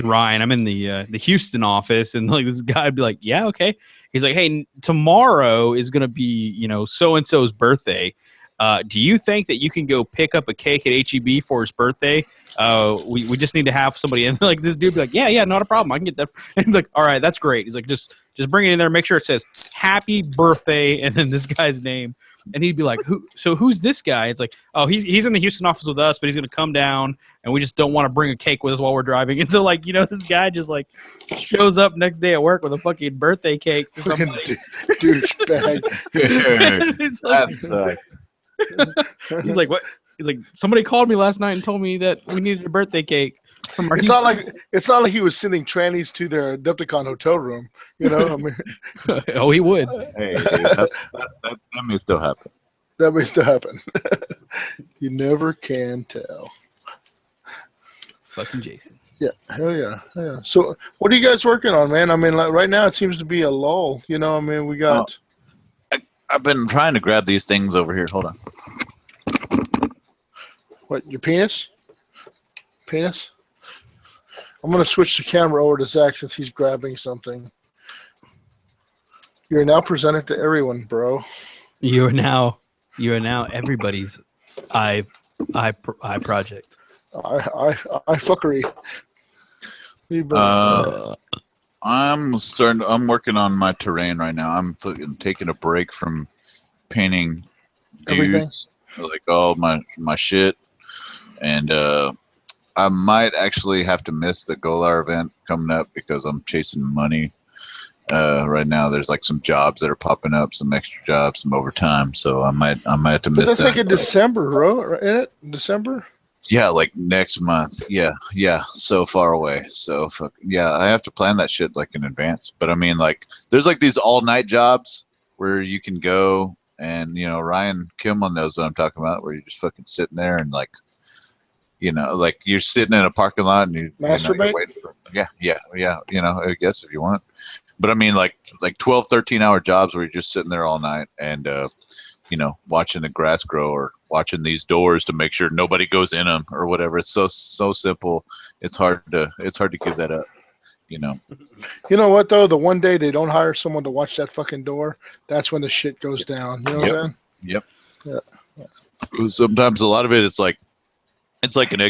Ryan. I'm in the Houston office, and like this guy'd be like, yeah, okay. He's like, hey, tomorrow is gonna be so and so's birthday. Do you think that you can go pick up a cake at HEB for his birthday? We just need to have somebody. And like this dude be like, yeah, not a problem. I can get that. And he's like, all right, that's great. He's like, just bring it in there. Make sure it says happy birthday and then this guy's name. And he'd be like, who's this guy? It's like, oh, he's in the Houston office with us, but he's gonna come down, and we just don't want to bring a cake with us while we're driving. And so like this guy just like shows up next day at work with a fucking birthday cake for somebody. Douchebag. That sucks. He's like, what? He's like, somebody called me last night and told me that we needed a birthday cake from our. It's not like he was sending trannies to their Decepticon hotel room. I mean, oh, he would. Hey, that may still happen. That may still happen. You never can tell. Fucking Jason. Yeah, hell yeah, yeah. So, what are you guys working on, man? I mean, like right now, it seems to be a lull. You know, I mean, we got. I've been trying to grab these things over here. Hold on. What, your penis? Penis? I'm going to switch the camera over to Zach since he's grabbing something. You're now presented to everyone, bro. You are now everybody's eye project. I fuckery. I'm working on my terrain right now. I'm taking a break from painting Everything. dudes, like all my shit, and I might actually have to miss the Golar event coming up because I'm chasing money. Right now, there's like some jobs that are popping up, some extra jobs, some overtime. So I might have to miss that's that. like in December, bro. Right? December? Yeah, like next month. Yeah. So far away. So yeah, I have to plan that shit like in advance. But I mean, like, there's like these all night jobs where you can go, and Ryan Kimmel knows what I'm talking about, where you're just fucking sitting there and like, like you're sitting in a parking lot and you're waiting for, yeah. I guess if you want. But I mean, like 12, 13-hour jobs where you're just sitting there all night and, watching the grass grow or watching these doors to make sure nobody goes in them or whatever. It's so simple. It's hard to give that up, You know what, though? The one day they don't hire someone to watch that fucking door, that's when the shit goes down. You know what I'm saying? Yep. Yeah. Sometimes a lot of it's like an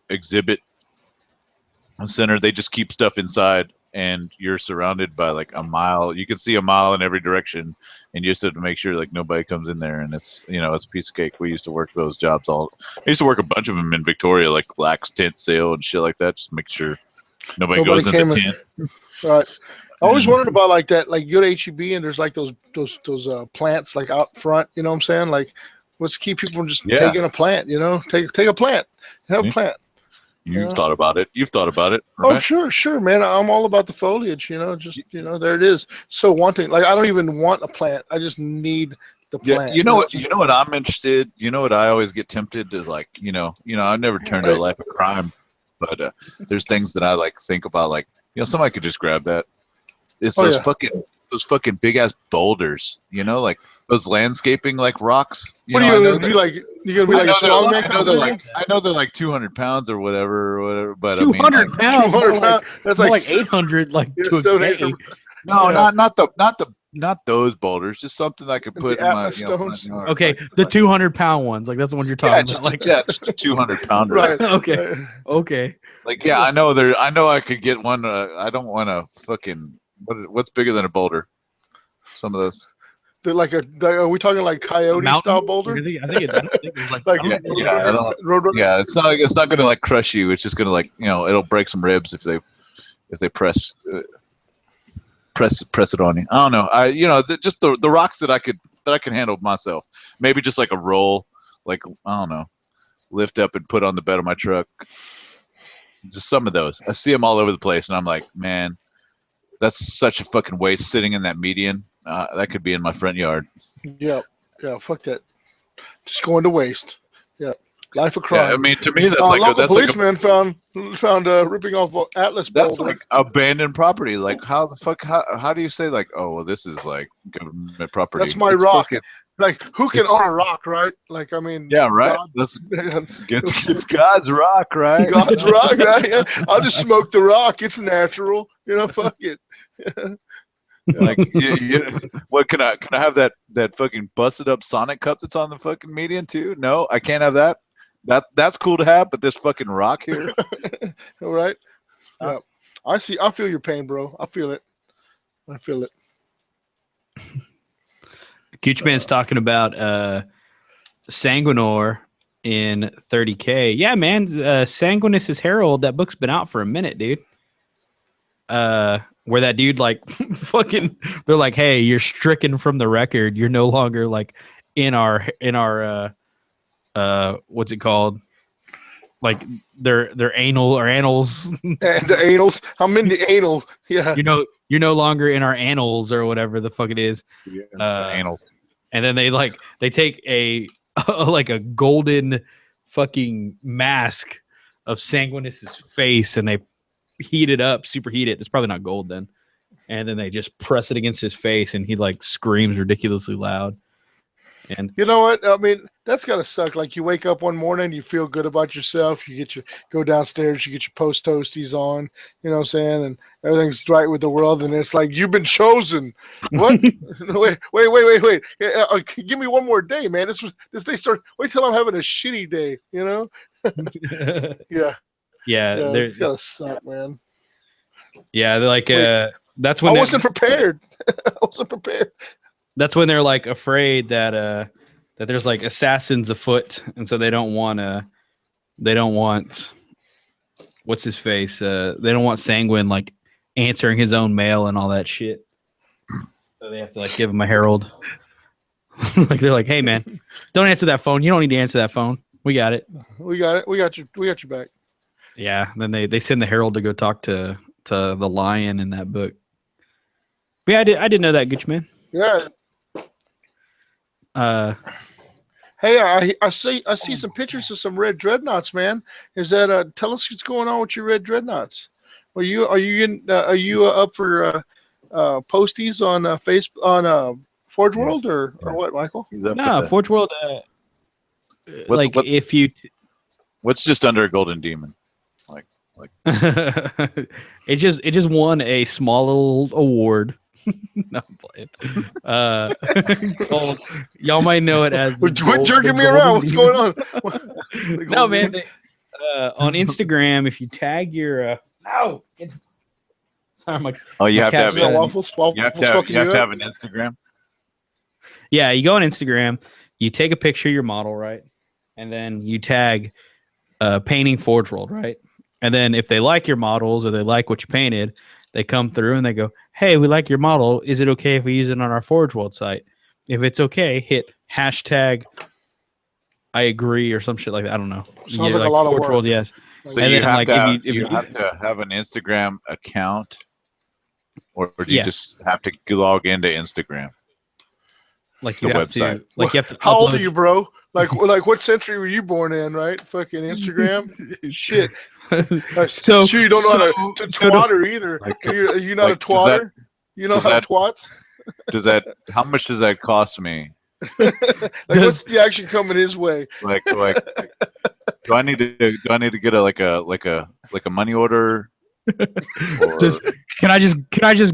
exhibit center. They just keep stuff inside, and you're surrounded by like a mile. You can see a mile in every direction, and you just have to make sure like nobody comes in there. And it's it's a piece of cake. We used to work those jobs I used to work a bunch of them in Victoria, like lax tent sale and shit like that. Just make sure nobody goes in the tent. Right. I always wondered about like that. Like you go to HEB and there's like those plants like out front. You know what I'm saying? Like, let's keep people from just taking a plant. Take a plant. Have a plant. You've thought about it. Right? Oh, sure, man. I'm all about the foliage. There it is. So wanting, like, I don't even want a plant. I just need the plant. You know what I'm interested. You know what I always get tempted to, like. I never turned to a life of crime, but there's things that I like think about. Like, somebody could just grab that. It's those fucking big ass boulders. Like those landscaping like rocks. What are you gonna be like? You gonna be like a strongman? I know they're like 200 pounds or whatever. But 200 pounds. 200 pounds. That's like 800. Like no, not those boulders. Just something I could put in my stones. Okay, the 200-pound ones. Like that's the one you're talking about. Like just a 200 pounder. Right. Okay. Like I know I could get one. I don't want to fucking. What's bigger than a boulder? Some of those. They're like are we talking like coyote style boulder? I don't think there's like it's not gonna like crush you. It's just gonna like it'll break some ribs if they press it on you. I don't know. Just the rocks that I can handle myself. Maybe just like a roll, like I don't know, lift up and put on the bed of my truck. Just some of those. I see them all over the place, and I'm like, man. That's such a fucking waste sitting in that median. That could be in my front yard. Yeah, fuck that. Just going to waste. Yeah, life of crime. Yeah, I mean, to me, that's a policeman found ripping off Atlas boulder. That's like abandoned property. Like, how the fuck? How do you say like, oh, well, this is like government property? That's my rock. Like, who can own a rock, right? Like, I mean, yeah, right. It's God's rock, right? God's rock, right? Yeah. I'll just smoke the rock. It's natural, fuck it. Like, what can I have that fucking busted up Sonic cup that's on the fucking median too? No, I can't have that. That's cool to have, but this fucking rock here. All right. Yeah. I feel your pain, bro. I feel it. Goochman's talking about Sanguinor in 30K. Yeah, man. Sanguinus' Herald. That book's been out for a minute, dude. Where that dude like fucking, they're like, hey, you're stricken from the record. You're no longer like in our what's it called? Like their anal or annals. The annals. I'm in the anal. Yeah. You're no longer in our annals or whatever the fuck it is. Annals. and then they take a like a golden fucking mask of Sanguinus's face, and they heat it up, superheat it. It's probably not gold then, and then they just press it against his face, and he like screams ridiculously loud. And you know what? I mean, that's gotta suck. Like you wake up one morning, you feel good about yourself. You go downstairs, you get your post toasties on. You know what I'm saying? And everything's right with the world. And it's like you've been chosen. What? wait. Give me one more day, man. This day starts. Wait till I'm having a shitty day. You know? Yeah. It's gotta suck, man. Yeah, they're like that's when I wasn't prepared. I wasn't prepared. That's when they're like afraid that there's like assassins afoot, and so they don't want what's his face? They don't want Sanguine like answering his own mail and all that shit. So they have to like give him a herald. Like they're like, hey man, don't answer that phone. You don't need to answer that phone. We got it. We got it. We got your back. Yeah. Then they send the herald to go talk to the lion in that book. But yeah, I didn't know that, Gucci man. Yeah. Hey, I see some pictures of some red dreadnoughts, man. Is that tell us what's going on with your red dreadnoughts? Are you up for posties on Facebook on Forge World or what, Michael? No, Forge World. If you, what's just under a golden demon? Like it just won a small little award. No, I'm playing. Y'all might know it as. Quit jerking me around. What's going on? No, man. On Instagram, if you tag your. Sorry, you have to have waffles. You have to have an Instagram. Yeah, you go on Instagram. You take a picture of your model, right, and then you tag painting Forge World, right, and then if they like your models or they like what you painted. They come through and they go, hey, we like your model. Is it okay if we use it on our Forge World site? If it's okay, hit hashtag I agree or some shit like that. I don't know. Sounds like a lot of work. World, yes. So and you then, have if you have to have an Instagram account, or do you just have to log into Instagram? Like you have website. You have to. How old are you, bro? Like what century were you born in, right? Fucking Instagram. Shit. So you don't know how to twatter either. Are you not a twatter? You know how to twats? How much does that cost me? What's the action coming his way? Like do I need to get a money order? Can I just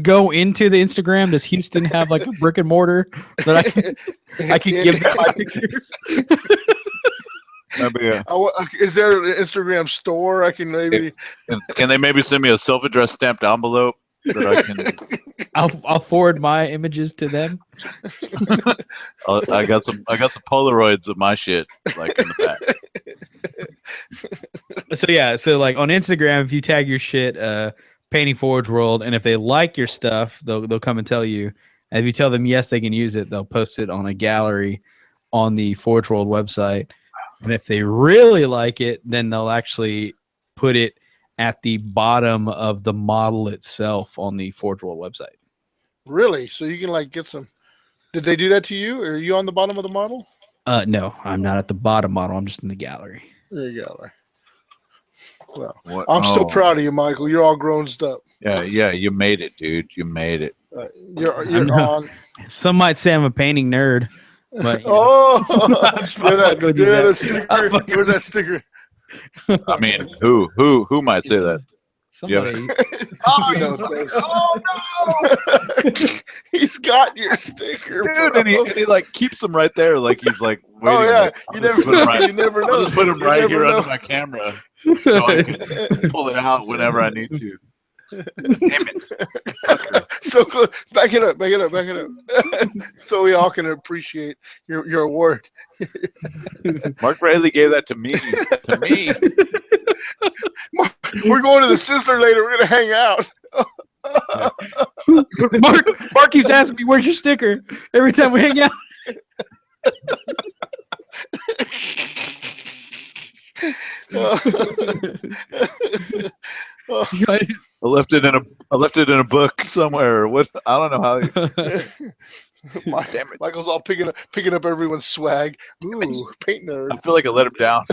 go into the Instagram? Does Houston have like a brick and mortar that I can give them my pictures? Is there an Instagram store I can maybe? Can they maybe send me a self-addressed stamped envelope that I can? I'll forward my images to them. I got some Polaroids of my shit like in the back. So like on Instagram, if you tag your shit, painting Forge World, and if they like your stuff, they'll come and tell you. And if you tell them yes, they can use it, they'll post it on a gallery on the Forge World website. And if they really like it, then they'll actually put it at the bottom of the model itself on the Forge World website. Really? So you can like get some. Did they do that to you? Are you on the bottom of the model? No, I'm not at the bottom model. I'm just in the gallery. There you go. Well, I'm still proud of you, Michael. You're all grown up. Yeah, you made it, dude. You made it. You're on. Some might say I'm a painting nerd. But, that sticker. I mean, who might say that? Somebody. Oh no! He's got your sticker, dude, bro. and he like keeps them right there, like he's like waiting. Oh yeah, like, you never know. I'll just put him right here under my camera, so I can pull it out whenever I need to. Damn it! So back it up. So we all can appreciate your award. Mark Riley gave that to me. We're going to the sister later. We're gonna hang out. Mark keeps asking me, "Where's your sticker?" Every time we hang out. I left it in a book somewhere. What? I don't know how. Damn it. Michael's all picking up everyone's swag. Ooh, paint nerd. I feel like I let him down.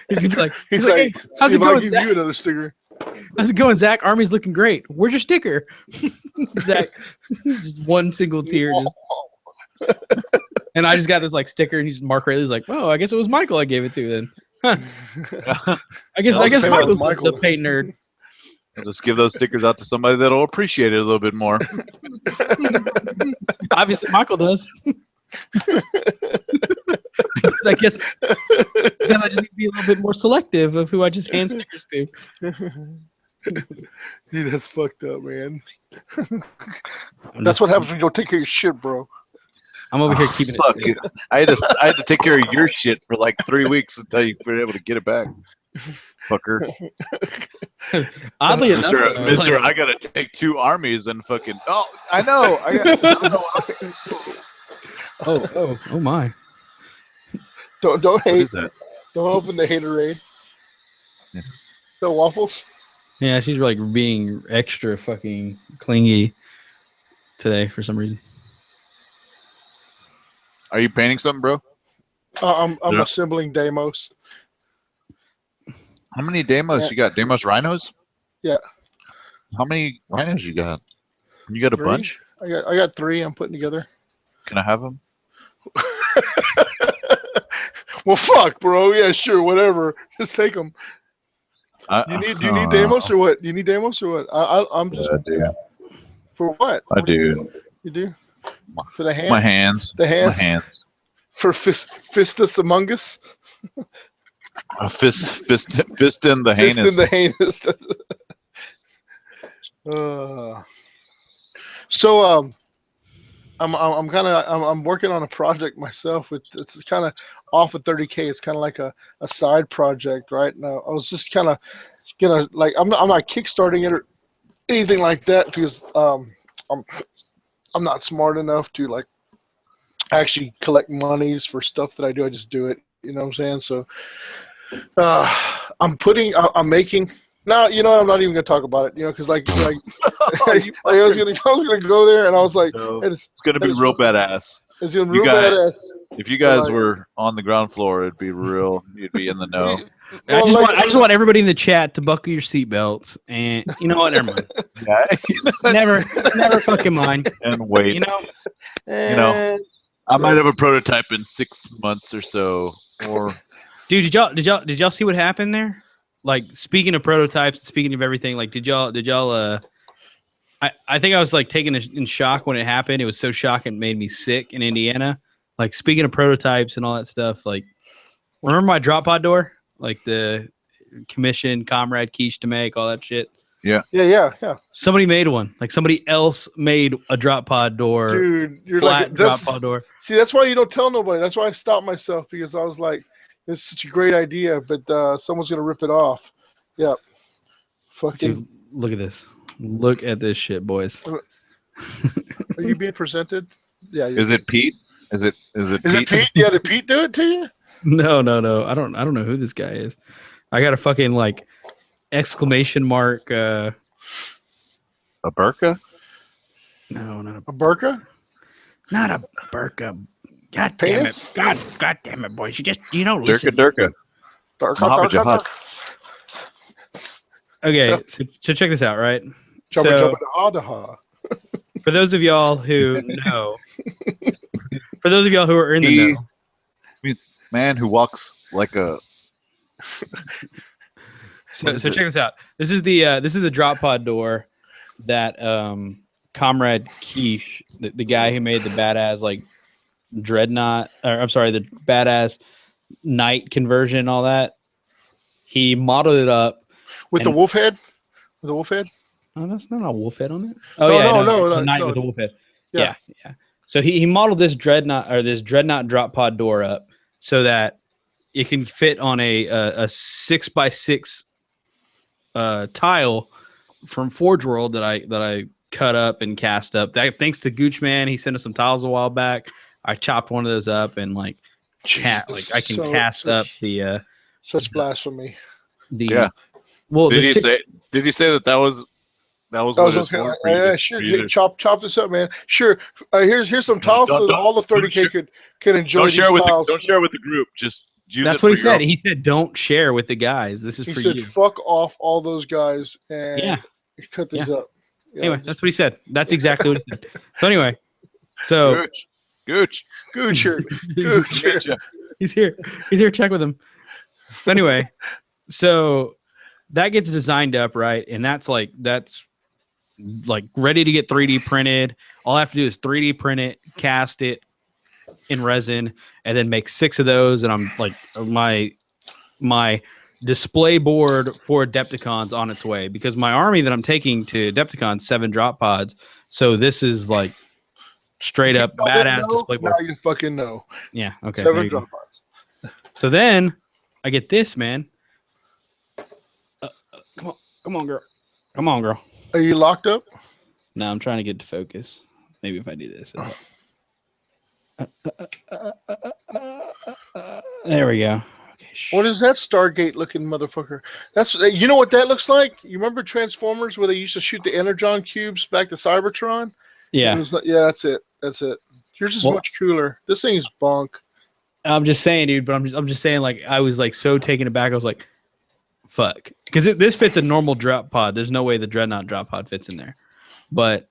He's gonna be like, He's like, hey, how's see it if I'll going, give Zach? you another sticker. How's it going, Zach? Army's looking great. Where's your sticker? Zach, just one single tear. And I just got this like sticker, and he's Mark Rayleigh's like, oh, I guess it was Michael I gave it to then. Huh. I guess Michael's the paint nerd. I'll just give those stickers out to somebody that'll appreciate it a little bit more. Obviously, Michael does. I guess I just need to be a little bit more selective of who I just hand stickers to. Dude, that's fucked up, man. That's what happens when you don't take care of your shit, bro. I'm over here keeping it. I had to take care of your shit for like 3 weeks until you were able to get it back, fucker. Oddly enough, Mister, I gotta take 2 armies and fucking. Oh, I know. Oh my! Don't hate. Don't open the haterade. Yeah. The waffles. Yeah, she's like being extra fucking clingy today for some reason. Are you painting something, bro? I'm assembling Deimos. How many Deimos you got? Deimos rhinos? Yeah. How many rhinos you got? You got a 3? bunch? I got 3 I'm putting together. Can I have them? Well, fuck, bro. Yeah, sure, whatever. Just take them. Do you need Deimos or what? You need Deimos or what? I'm just. I do. For what? I do. You do? For the hands? My hands. The hands? My hands. For Fistus Among Us? Fist in the heinous. Fist in the heinous. So I'm working on a project myself. It's kind of off of 30K. It's kind of like a side project right now. I was just kind of gonna like I'm not kickstarting it or anything like that because I'm not smart enough to like actually collect monies for stuff that I do. I just do it. You know what I'm saying? So I'm making. No, you know what? I'm not even gonna talk about it. You know, because like I was gonna go there, and I was like, no, it's gonna be real badass. It's gonna be real badass. If you guys were on the ground floor, it'd be real. You'd be in the know. Well, I just want everybody in the chat to buckle your seatbelts, and you know what? Never mind. never fucking mind. And wait. Eh. You know, I might have a prototype in 6 months or so. Or dude, did y'all see what happened there? Like, speaking of prototypes, speaking of everything, like, did y'all I think I was like taken in shock when it happened. It was so shocking, it made me sick in Indiana. Like, speaking of prototypes and all that stuff, like, remember my drop pod door? Like the commission Comrade Quiche to make, all that shit. Yeah. Somebody made one. Like, somebody else made a drop pod door. Dude, you're flat like drop pod door. See, that's why you don't tell nobody. That's why I stopped myself, because I was like, it's such a great idea, but someone's gonna rip it off. Yeah. Fucking. Dude, look at this. Look at this shit, boys. Are you being presented? Yeah. Is it Pete? Is it Pete? Yeah, did Pete do it to you? No. I don't know who this guy is. I got a fucking like exclamation mark. A burqa? No, not a burqa. Not a burqa. God Penis? damn it! God damn it, boys! You don't listen. Durka. Okay, so check this out, right? So, for those of y'all who know, for those of y'all who are in the know, means man who walks like a. So check this out. This is the drop pod door that Comrade Quiche, the guy who made the badass like dreadnought, or I'm sorry, the badass knight conversion and all that. He modeled it up with the wolf head. With the wolf head. Oh, that's not a wolf head on it. Oh no, knight with the wolf head. Yeah. So he modeled this dreadnought drop pod door up so that it can fit on a 6x6 tile from Forge World that I cut up and cast up. That thanks to Gooch Man, he sent us some tiles a while back. I chopped one of those up and like I can cast up the such blasphemy. Well, did he say that was That was That what was it's okay. for. For you Yeah, to- sure. for you to- Chop this up, man. Sure. Here's some No, tiles so don't- all the don't 30K can enjoy Don't these share with tiles. don't share with the group. Just use That's it what for he your said. own. He said, "Don't share with the guys. This is He for said, you." "Fuck off, all those guys, and Yeah. cut these up." Yeah, Anyway, that's what he said. That's exactly what he said. So anyway, Gooch. Goocher. Goocher. he's here. He's here. Check with him. So anyway, so that gets designed up, right? And that's like ready to get 3D printed. All I have to do is 3D print it, cast it in resin, and then make 6 of those. And I'm like, my display board for Adepticons on its way, because my army that I'm taking to Adepticon 7 drop pods. So this is like straight up badass display board. Now you fucking know. Yeah. Okay. 7 drop pods. So then I get this, man. Come on, girl. Are you locked up? No, I'm trying to get to focus. Maybe if I do this. There we go. Okay. What is that Stargate looking motherfucker? That's you know what that looks like? You remember Transformers where they used to shoot the Energon cubes back to Cybertron? Yeah. Yeah, that's it. That's it. Yours is much cooler. This thing is bunk. I'm just saying, dude, but I'm just saying, like, I was like so taken aback. I was like, fuck. Because this fits a normal drop pod. There's no way the Dreadnought drop pod fits in there. But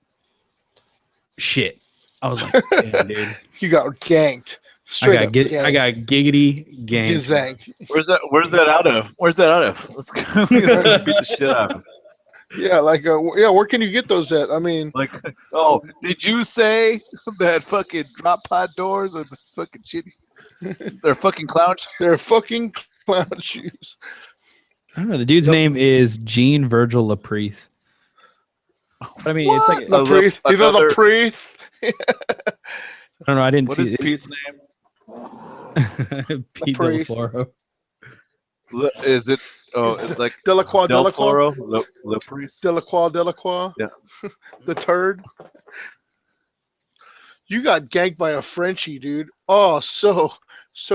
shit. I was like, damn, dude. You got ganked. Straight up ganked. I got giggity ganked. Ganked. Where's that out of? Let's go. Let's go beat the shit out of him. Yeah, like where can you get those at? I mean, Like, oh, did you say that fucking drop pod doors are the fucking shitty? They're fucking clown shoes. they're fucking clown shoes. I don't know. The dude's name is Jean Virgil Laprice. I mean, it's like Laprice. He's a Laprice. I don't know. I didn't What see is Pete's name? Pete Delafloro. Is it? Oh, it's like Delacroix. Laprice. Delacroix. Yeah. The turd. You got ganked by a Frenchie, dude. Oh, so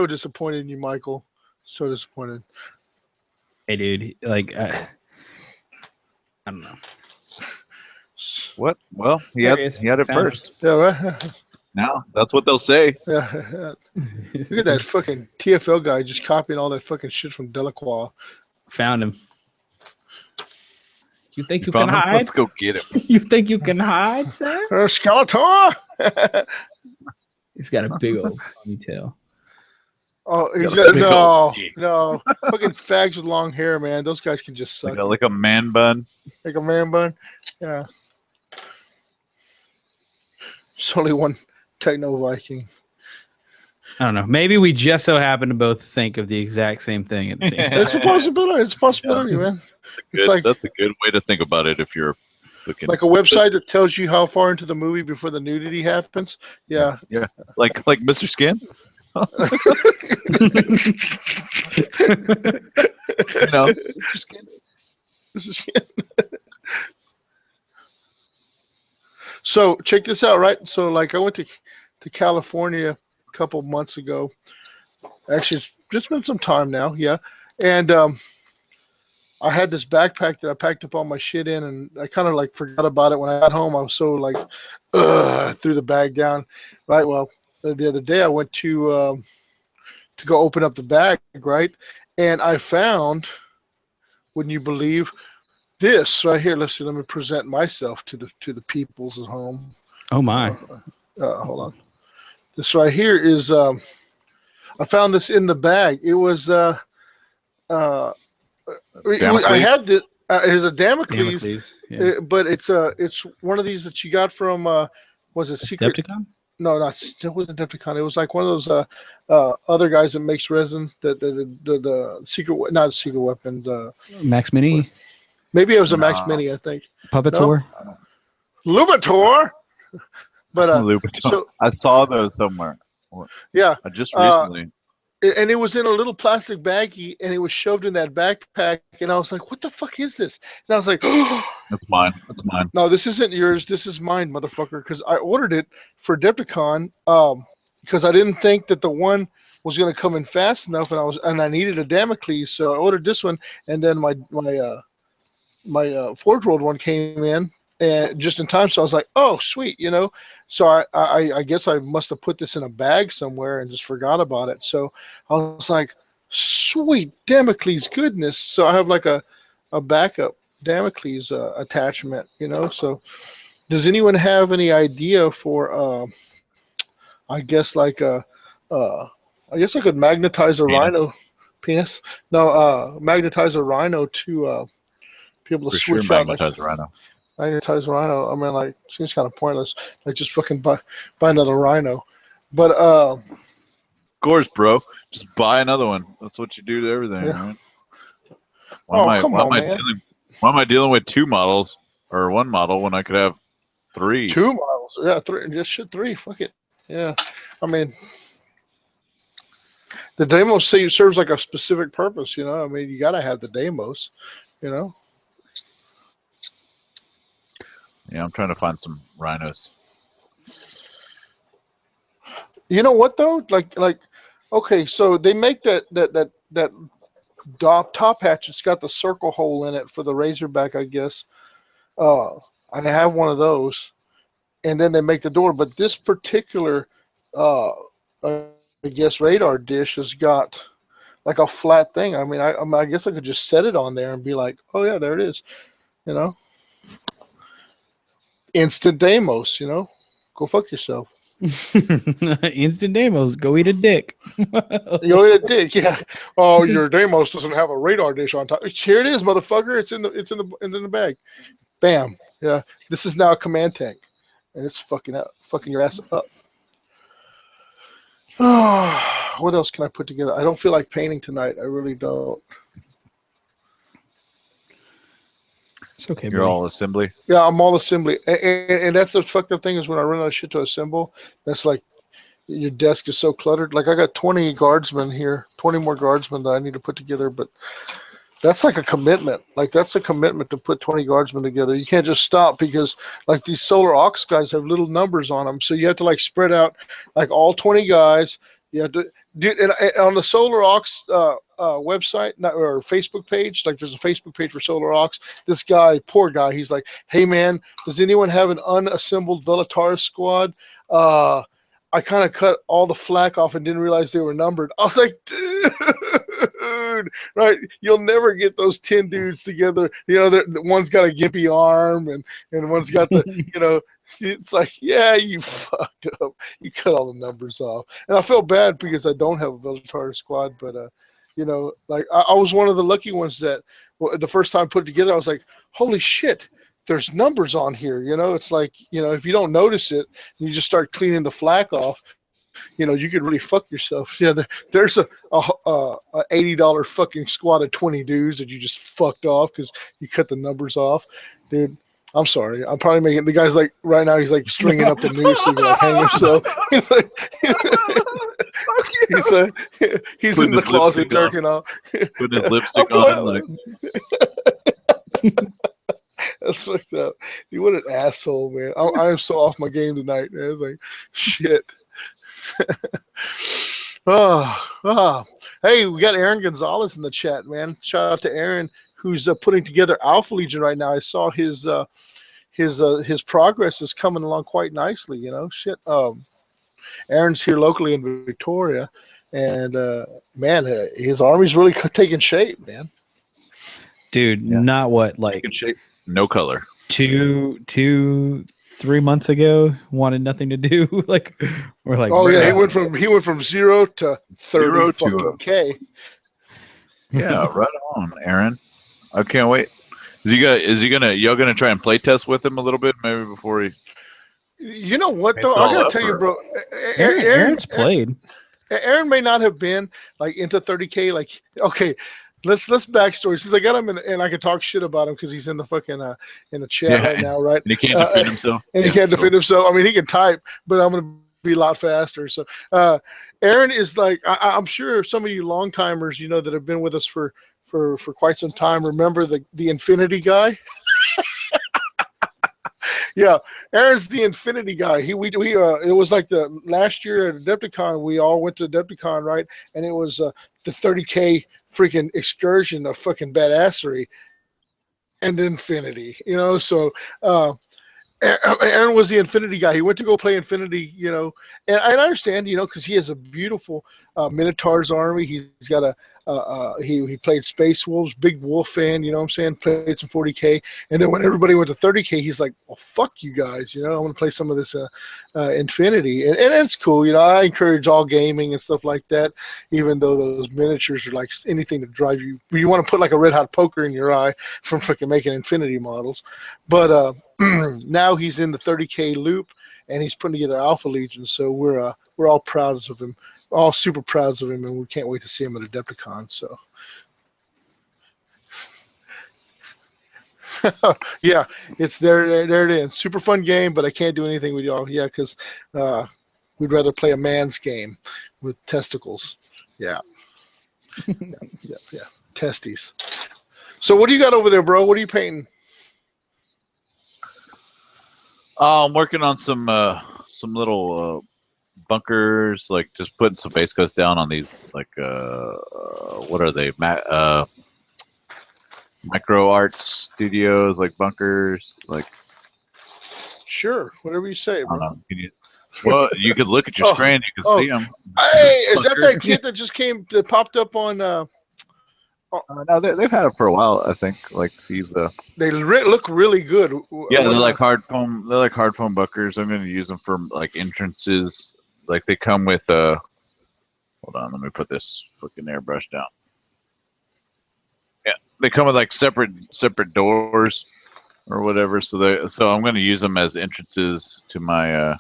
disappointed in you, Michael. So disappointed. Hey, dude. Like, I don't know. What? Well, he had it first. Yeah, right. Now that's what they'll say. Yeah. Look at that fucking TFL guy just copying all that fucking shit from Delacroix. Found him. You think you Found can him? hide? Let's go get him. You think you can hide, sir? Skeletor. He's got a big old ponytail. Oh, he's no. Fucking fags with long hair, man. Those guys can just suck. Like a man bun. Like a man bun. Yeah. There's only one Techno Viking. I don't know. Maybe we just so happen to both think of the exact same thing at the same time. It's a possibility. It's a possibility, man. That's a good way to think about it if you're looking. Like a website that tells you how far into the movie before the nudity happens. Yeah. Yeah. Like Mr. Skin. No. Mr. Skin. So check this out, right? So like I went to California a couple months ago. Actually, it's just been some time now, yeah. And I had this backpack that I packed up all my shit in, and I kind of like forgot about it when I got home. I was so like, threw the bag down, right? Well, the other day I went to go open up the bag, right? And I found, wouldn't you believe, this right here. Let's see. Let me present myself to the peoples at home. Oh my! Hold on. This right here is. I found this in the bag. It was. I had this. It's a Damocles, yeah. But it's one of these that you got from. Was it Secret? Decepticon? No, it wasn't Decepticon. It was like one of those other guys that makes resins. The secret, not secret weapons. Max Mini. Maybe it was a Max Mini, I think. Puppetor. No? Lubator. But so I saw those somewhere. Yeah. Just recently. And it was in a little plastic baggie, and it was shoved in that backpack. And I was like, "What the fuck is this?" And I was like, "Oh, that's mine. That's mine." No, this isn't yours. This is mine, motherfucker. Because I ordered it for Adepticon, because I didn't think that the one was going to come in fast enough, and I needed a Damocles, so I ordered this one, and then my Forge World one came in and just in time. So I was like, oh, sweet, you know. So I guess I must have put this in a bag somewhere and just forgot about it. So I was like, sweet Damocles goodness. So I have like a backup Damocles attachment, you know. So does anyone have any idea for I guess like I guess I could magnetize a Penis. rhino penis. No, magnetize a rhino to be able to For sure, switch out like magnetize rhino. magnetize rhino. I mean, like, seems kind of pointless. Like, just fucking buy another rhino. But Of course, bro. Just buy another one. That's what you do to everything, yeah. right? Oh, come on, man. Why am I dealing with two models or one model when I could have three? Two models. Yeah, three. Just shit, three. Fuck it. Yeah. I mean, the Deimos serves like a specific purpose, you know. I mean, you gotta have the Deimos, you know. Yeah, I'm trying to find some rhinos. You know what though? Like, okay, so they make that top hatch. It's got the circle hole in it for the Razorback, I guess. Uh, I have one of those, and then they make the door. But this particular, uh, I guess radar dish has got like a flat thing. I mean, I guess I could just set it on there and be like, oh yeah, there it is. You know, instant Deimos. You know, go fuck yourself. Instant demos. Go eat a dick. You eat a dick, yeah. Oh, your Deimos doesn't have a radar dish on top. Here it is, motherfucker. It's in the bag. Bam. Yeah. This is now a command tank, and it's fucking your ass up. Oh, what else can I put together? I don't feel like painting tonight. I really don't. It's okay, You're buddy. all assembly. Yeah, I'm all assembly, and that's the fucked up thing is when I run out of shit to assemble. That's like your desk is so cluttered. Like I got 20 guardsmen here, 20 more guardsmen that I need to put together, but that's like a commitment. Like that's a commitment to put 20 guardsmen together. You can't just stop because like these Solar Aux guys have little numbers on them, so you have to like spread out like all 20 guys. You have to do and on the Solar Aux website or Facebook page. Like there's a Facebook page for Solar Aux. This guy, poor guy, he's like, hey man, does anyone have an unassembled Velataris squad? I kind of cut all the flack off and didn't realize they were numbered. I was like, dude, right? You'll never get those 10 dudes together. You know, one's got a gimpy arm and one's got the, you know, it's like, yeah, you fucked up. You cut all the numbers off. And I felt bad because I don't have a Velataris squad, but, you know, like I was one of the lucky ones that the first time I put it together, I was like, holy shit. There's numbers on here, you know. It's like, you know, if you don't notice it, you just start cleaning the flack off. You know, you could really fuck yourself. Yeah, there's a $80 fucking squad of 20 dudes that you just fucked off because you cut the numbers off, dude. I'm sorry. I'm probably making the guy's like right now. He's like stringing up the noose so he can like hang himself. He's like, he's in the closet jerking off. Putting his lipstick on. Like. That's fucked up. Dude, what an asshole, man. I am so off my game tonight, man. It's like, shit. Hey, we got Aaron Gonzalez in the chat, man. Shout out to Aaron, who's putting together Alpha Legion right now. I saw his progress is coming along quite nicely, you know. Shit. Aaron's here locally in Victoria, and man, his army's really taking shape, man. Dude, yeah. Not what, like shape, no color. 3 months ago, wanted nothing to do. Like we're like, oh yeah, he went from 0 to 30 fucking K. Yeah, right on, Aaron. I can't wait. Y'all gonna try and play test with him a little bit, maybe before he. You know what though? I gotta tell you, bro. Aaron's played. Aaron may not have been like into 30K. Like, okay. Let's backstory since I got him and I can talk shit about him because he's in the fucking in the chat right now, right? And he can't defend himself. And he can't defend himself. I mean, he can type, but I'm gonna be a lot faster. So, Aaron is like, I'm sure some of you long timers, you know, that have been with us for quite some time, remember the Infinity guy. Yeah, Aaron's the Infinity guy. It was like the last year at Adepticon. We all went to Adepticon, right? And it was the 30K freaking excursion of fucking badassery. and infinity. So Aaron was the Infinity guy. He went to go play Infinity, and I understand, because he has a beautiful Minotaur's army. He's got he played Space Wolves, big Wolf fan, you know what I'm saying? Played some 40K, and then when everybody went to 30K, he's like, well, fuck you guys, I want to play some of this Infinity, and it's cool, I encourage all gaming and stuff like that, even though those miniatures are like anything to drive you. You want to put like a red hot poker in your eye from freaking making Infinity models, but now he's in the 30K loop, and he's putting together Alpha Legion, so we're all proud of him. All super proud of him, and we can't wait to see him at Adepticon. So, yeah, it's there. There it is. Super fun game, but I can't do anything with y'all. Yeah, because we'd rather play a man's game with testicles. Yeah, yeah. Testes. So, what do you got over there, bro? What are you painting? I'm working on some little bunkers, like just putting some base coats down on these, like what are they, micro arts studios, like bunkers, like. Sure, whatever you say, bro. I don't know. Well, you could look at your screen, you can see them. Hey, is that kid that just that popped up on? No, they've had it for a while. I think like these. They look really good. Yeah, they're like hard foam. They're like hard foam bunkers. I'm going to use them for like entrances. Like they come with hold on, let me put this fucking airbrush down. Yeah, they come with like separate doors or whatever. So I'm going to use them as entrances to my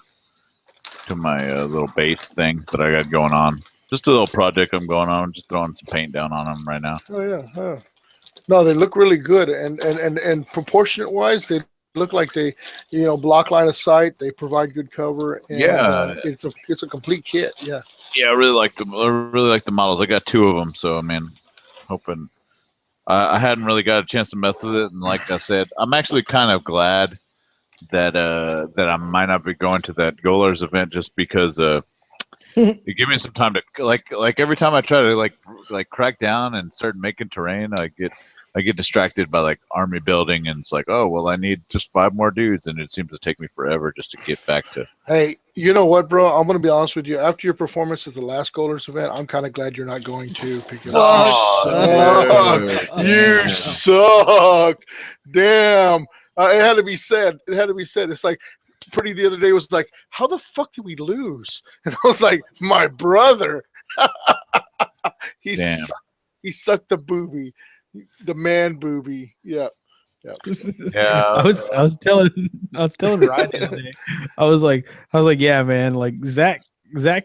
little base thing that I got going on. Just a little project I'm going on. I'm just throwing some paint down on them right now. Oh yeah. No, they look really good, and proportionate wise, they look like they, block line of sight. They provide good cover. And, yeah, it's a complete kit. Yeah. Yeah, I really like them. I really like the models. I got 2 of them, so I mean, hoping. I hadn't really got a chance to mess with it, and like I said, I'm actually kind of glad that I might not be going to that Golars event just because it gave me some time to like every time I try to like crack down and start making terrain, I get distracted by like army building, and it's like, oh well, I need just 5 more dudes, and it seems to take me forever just to get back to. Hey, you know what, bro? I'm gonna be honest with you. After your performance at the last Golars event, I'm kind of glad you're not going to, because you suck. Damn. It had to be said. It's like Pretty the other day was like, how the fuck did we lose? And I was like, my brother. He sucked the booby. The man booby. Yeah. Yeah. I was telling Ryan the other day. I was like, yeah, man, like Zach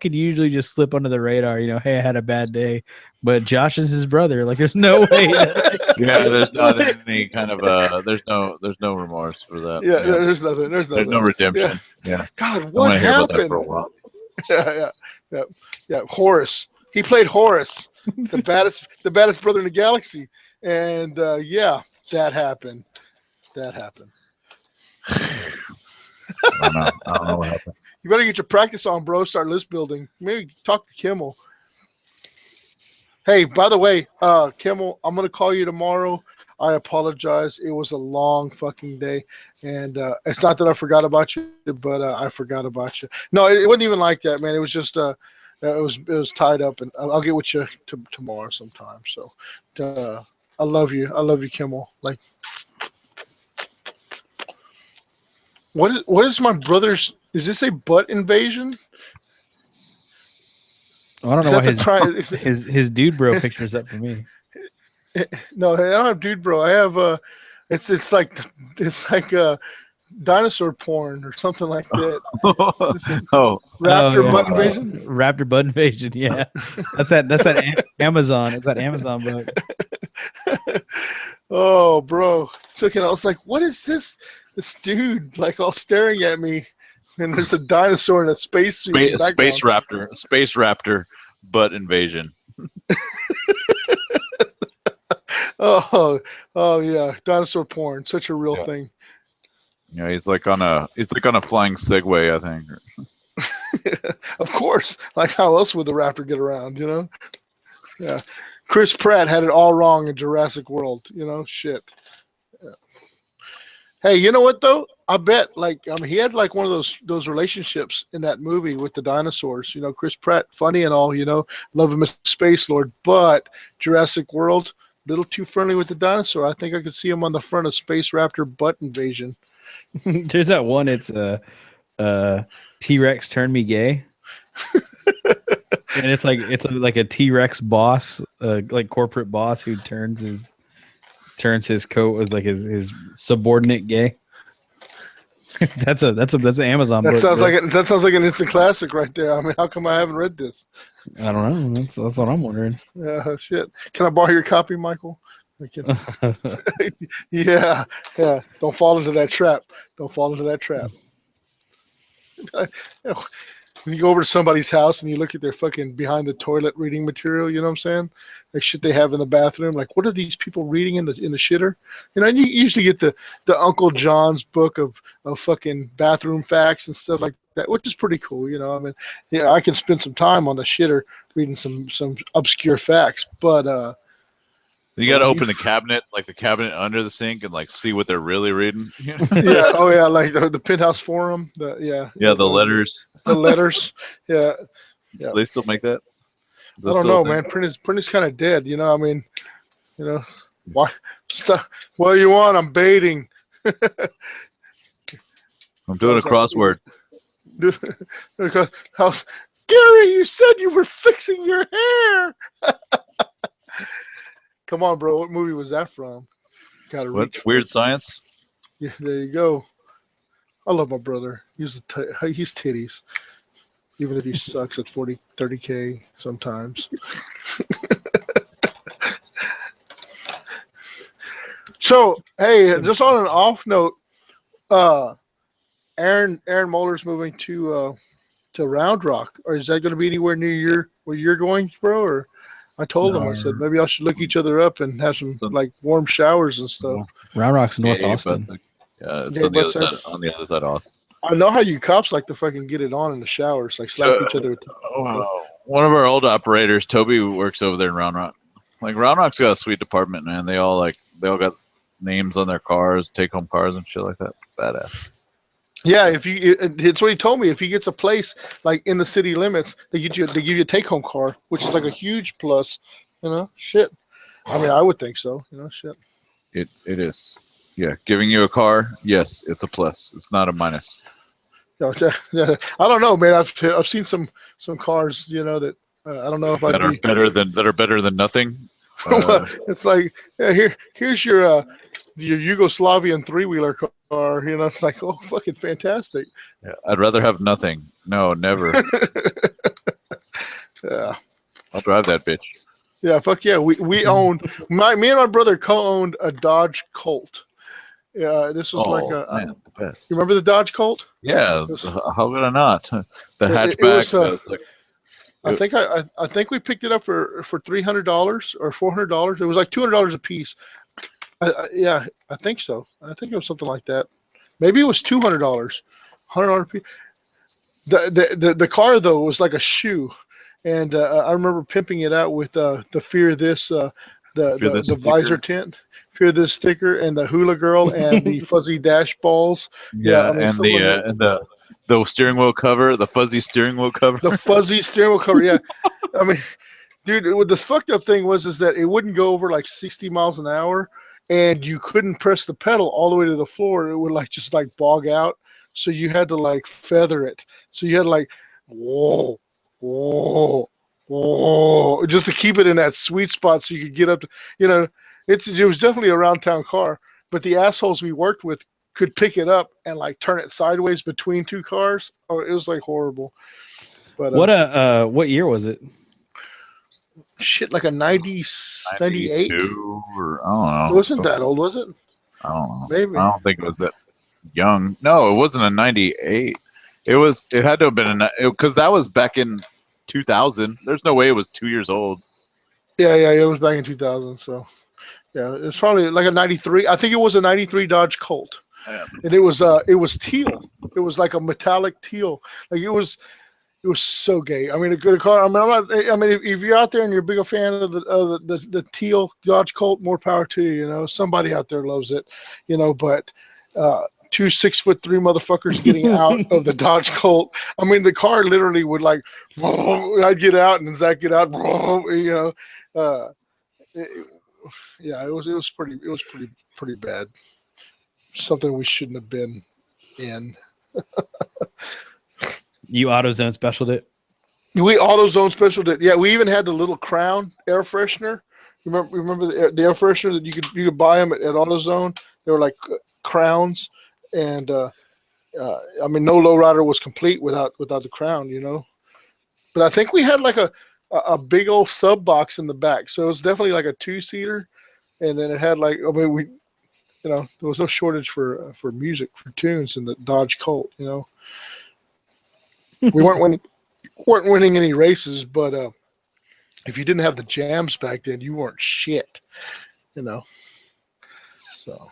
could usually just slip under the radar, hey, I had a bad day. But Josh is his brother. Like, there's no way. Yeah, there's not any kind of there's no remorse for that. Yeah, there's nothing. There's no redemption. Yeah. God, what happened? For a while. Yeah. Horus. He played Horus, the baddest brother in the galaxy, and that happened. I don't know what happened. You better get your practice on, bro. Start list building. Maybe talk to Kimmel. Hey, by the way, Kimmel, I'm going to call you tomorrow. I apologize. It was a long fucking day. And it's not that I forgot about you, but I forgot about you. No, it wasn't even like that, man. It was just, it was tied up. And I'll get with you tomorrow sometime. So I love you. I love you, Kimmel. Like, what is my brother's? Is this a butt invasion? I don't know why his dude bro picture's up for me. No, I don't have dude bro. I have it's like dinosaur porn or something like that. Raptor butt invasion. Raptor butt invasion. Yeah, that's that Amazon. It's that Amazon book. Oh, bro. So I was like, what is this? This dude like all staring at me, and there's a dinosaur in a space raptor butt invasion. Oh yeah, dinosaur porn, such a real thing. Yeah, he's like on a flying Segway, I think. Of course, like how else would the raptor get around? Yeah, Chris Pratt had it all wrong in Jurassic World. Shit. Yeah. Hey, you know what though? I bet he had like one of those relationships in that movie with the dinosaurs. You know, Chris Pratt, funny and all. You know, love him as Space Lord, but Jurassic World, little too friendly with the dinosaur. I think I could see him on the front of Space Raptor Butt Invasion. There's that one. It's T-Rex turned me gay. And it's like a T-Rex boss, like corporate boss who turns his coat with like his subordinate gay. that's an Amazon book. That sounds like an instant classic right there. I mean, how come I haven't read this? I don't know. That's what I'm wondering. Shit. Can I borrow your copy, Michael? Yeah. Don't fall into that trap. When you go over to somebody's house and you look at their fucking behind the toilet reading material, you know what I'm saying? Like shit they have in the bathroom. Like, what are these people reading in the shitter? You know, and you usually get the Uncle John's book of fucking bathroom facts and stuff like that, which is pretty cool. You know, I mean, yeah, I can spend some time on the shitter reading some obscure facts, but you got to open the cabinet, like the cabinet under the sink, and like see what they're really reading. Yeah. Oh yeah, like the Penthouse Forum. The letters. The letters. Yeah. Do they still make that? I don't know, man. Print is kind of dead. You know, I mean, you know, why? What do you want? I'm baiting. I'm doing a crossword. Gary, you said you were fixing your hair. Come on, bro. What movie was that from? What? Weird Science? Yeah, there you go. I love my brother. He's titties. Even if he sucks at 30K sometimes. So, hey, just on an off note, Aaron Muller's moving to Round Rock. Or is that going to be anywhere near where you're going, bro? Or I told him, I said, maybe I should look each other up and have some like warm showers and stuff. Round Rock's North Austin. It's on the other side of Austin. I know how you cops like to fucking get it on in the showers, like slap each other. One of our old operators, Toby, works over there in Round Rock. Like Round Rock's got a sweet department, man. They all got names on their cars, take home cars and shit like that. Badass. Yeah, it's what he told me. If he gets a place like in the city limits, they give you a take home car, which is like a huge plus. You know, shit. I mean, I would think so. You know, shit. It is. Yeah, giving you a car, yes, it's a plus. It's not a minus. Yeah, I don't know, man. I've seen some cars, you know, that I don't know if that are better than nothing. Well, it's like, yeah, here's your Yugoslavian 3-wheeler car. You know, it's like, oh, fucking fantastic. Yeah, I'd rather have nothing. No, never. Yeah, I'll drive that bitch. Yeah, fuck yeah. Me and my brother co-owned a Dodge Colt. Yeah, this was man, the best. You remember the Dodge Colt? Yeah, how could I not? The hatchback. I think we picked it up for $300 or $400. It was like $200 a piece. Yeah, I think so. I think it was something like that. Maybe it was $200, $100 a piece. The car though was like a shoe, and I remember pimping it out with the Fear This, the visor tint. Fear This sticker and the hula girl and the fuzzy dash balls. Yeah, I mean, and the steering wheel cover, the fuzzy steering wheel cover. The fuzzy steering wheel cover, yeah. I mean, dude, what the fucked up thing was that it wouldn't go over like 60 miles an hour, and you couldn't press the pedal all the way to the floor. It would just bog out. So you had to like feather it. So you had to whoa, just to keep it in that sweet spot so you could get up to, you know. It was definitely a round town car, but the assholes we worked with could pick it up and turn it sideways between two cars. Oh, it was horrible. But what year was it? Shit, like a 98? Or I don't know. It wasn't that old, was it? I don't know. Maybe. I don't think it was that young. No, it wasn't a 98. It had to have been because that was back in 2000. There's no way it was 2 years old. Yeah, it was back in 2000. So. Yeah, it was probably like a 93. I think it was a 93 Dodge Colt. Yeah. And it was teal. It was like a metallic teal. Like it was so gay. I mean, a good car. I mean, if you're out there and you're a big fan of the teal Dodge Colt, more power to you. You know, somebody out there loves it. You know, but two 6'3" motherfuckers getting out of the Dodge Colt. I mean, the car literally would like, I'd get out and Zach get out, you know. Yeah, it was pretty bad. Something we shouldn't have been in. You AutoZone specialed it? We AutoZone specialed it. Yeah, we even had the little Crown air freshener. Remember the air freshener that you could buy them at AutoZone? They were like Crowns, and I mean, no lowrider was complete without the Crown, you know. But I think we had like a big old sub box in the back, so it was definitely like a 2-seater, and then it had like, I mean, there was no shortage for music, for tunes in the Dodge Colt, you know. We weren't winning any races, but if you didn't have the jams back then, you weren't shit, you know. So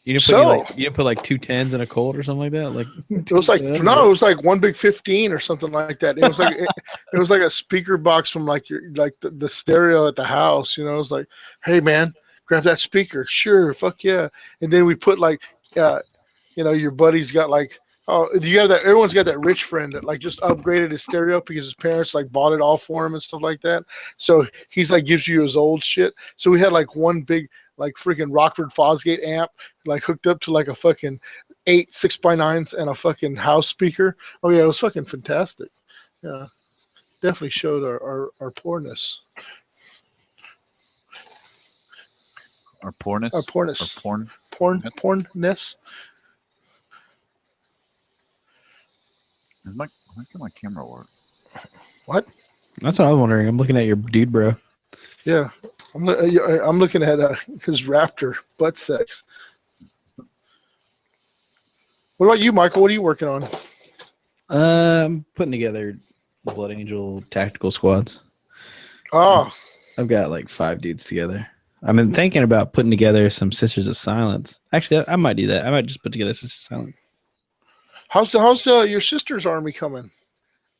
you didn't put like 2 10s in a Colt or something like that. Like it was like it was like one big 15 or something like that. It was like it was like a speaker box from like the stereo at the house. You know, it was like, hey man, grab that speaker. Sure, fuck yeah. And then we put like, your buddy's got like. Oh, you have that? Everyone's got that rich friend that like just upgraded his stereo because his parents like bought it all for him and stuff like that. So he's like gives you his old shit. So we had like one big like freaking Rockford Fosgate amp like hooked up to like a fucking 8 6x9s and a fucking house speaker. Oh yeah, it was fucking fantastic. Yeah, definitely showed our poorness. Our poorness. Our poorness. Our pornness. Why can't my camera work? What? That's what I was wondering. I'm looking at your dude, bro. Yeah, I'm looking at his Raptor butt sex. What about you, Michael? What are you working on? I'm putting together Blood Angel tactical squads. Oh, I've got like 5 dudes together. I've been thinking about putting together some Sisters of Silence. Actually, I might do that. I might just put together Sisters of Silence. How's your sister's army coming?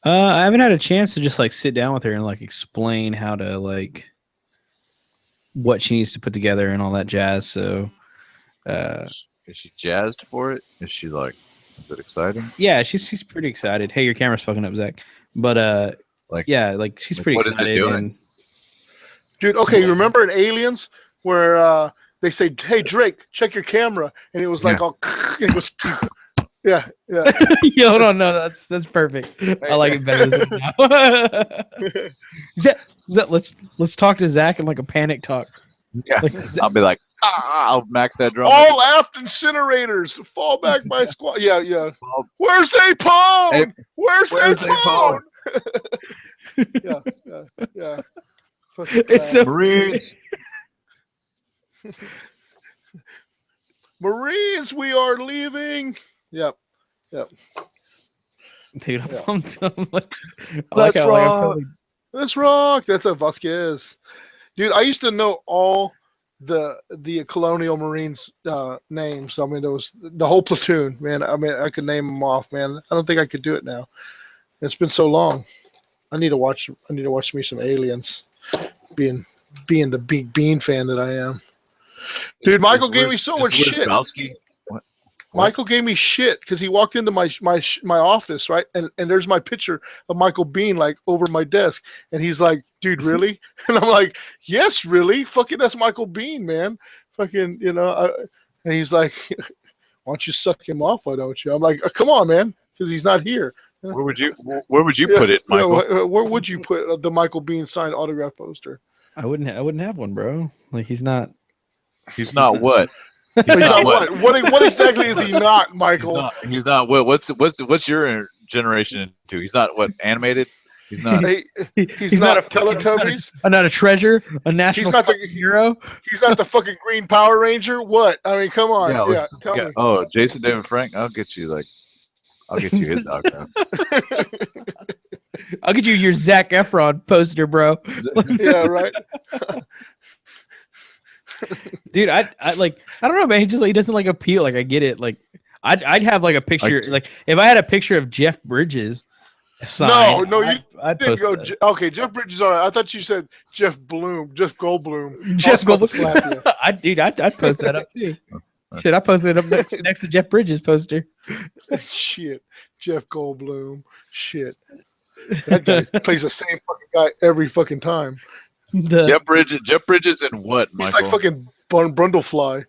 I haven't had a chance to just like sit down with her and like explain how to like what she needs to put together and all that jazz. So, is she jazzed for it? Is she like, is it exciting? Yeah, she's pretty excited. Hey, your camera's fucking up, Zach. But she's pretty excited. Dude, okay, you remember in Aliens where they say, "Hey Drake, check your camera," and it was like all, it was. Yeah. Yo, hold on, no, that's perfect. I like it better now. Zach, let's talk to Zach in like a panic talk. Yeah, I'll be like, I'll max that drum. All aft incinerators, fall back by squad. Yeah. Where's Napone? Hey, Where's Napone? Yeah. It's so Marines, we are leaving. Yep. Dude, I'm like, Let's rock. That's a Vasquez. Dude, I used to know all the Colonial Marines names. I mean, there was the whole platoon, man. I mean, I could name them off, man. I don't think I could do it now. It's been so long. I need to watch me some Aliens. Being the big Bean fan that I am. Dude, Michael gave me so much shit. Michael gave me shit because he walked into my office, right? And there's my picture of Michael Bean like over my desk. And he's like, dude, really? And I'm like, yes, really? Fucking that's Michael Bean, man. Fucking, and he's like, why don't you suck him off? Why don't you? I'm like, come on, man. Because he's not here. Where would you put it, Michael? Where would you put the Michael Bean signed autograph poster? I wouldn't have one, bro. Like he's not what? He's not what? What exactly is he not, Michael? He's not what? What's your generation into? He's not what, animated? He's not. He's not a Teletubbies. Not a treasure. A national hero. He's not the fucking Green Power Ranger. What? I mean, come on. Yeah. Tell me. Oh, Jason David Frank. I'll get you his autograph. I'll get you your Zac Efron poster, bro. Yeah, right. Dude, I don't know, man. He just like, he doesn't like appeal. Like I get it. Like I'd have like a picture. Like if I had a picture of Jeff Bridges. Signed, no, I'd didn't go. That. Okay, Jeff Bridges. All right. I thought you said Jeff Goldblum. Jeff Goldblum. I'd post that up too. Shit, I posted it up next to Jeff Bridges' poster. Shit, Jeff Goldblum. Shit, that guy plays the same fucking guy every fucking time. Jeff Bridges and what, He's Michael? like fucking Brundlefly.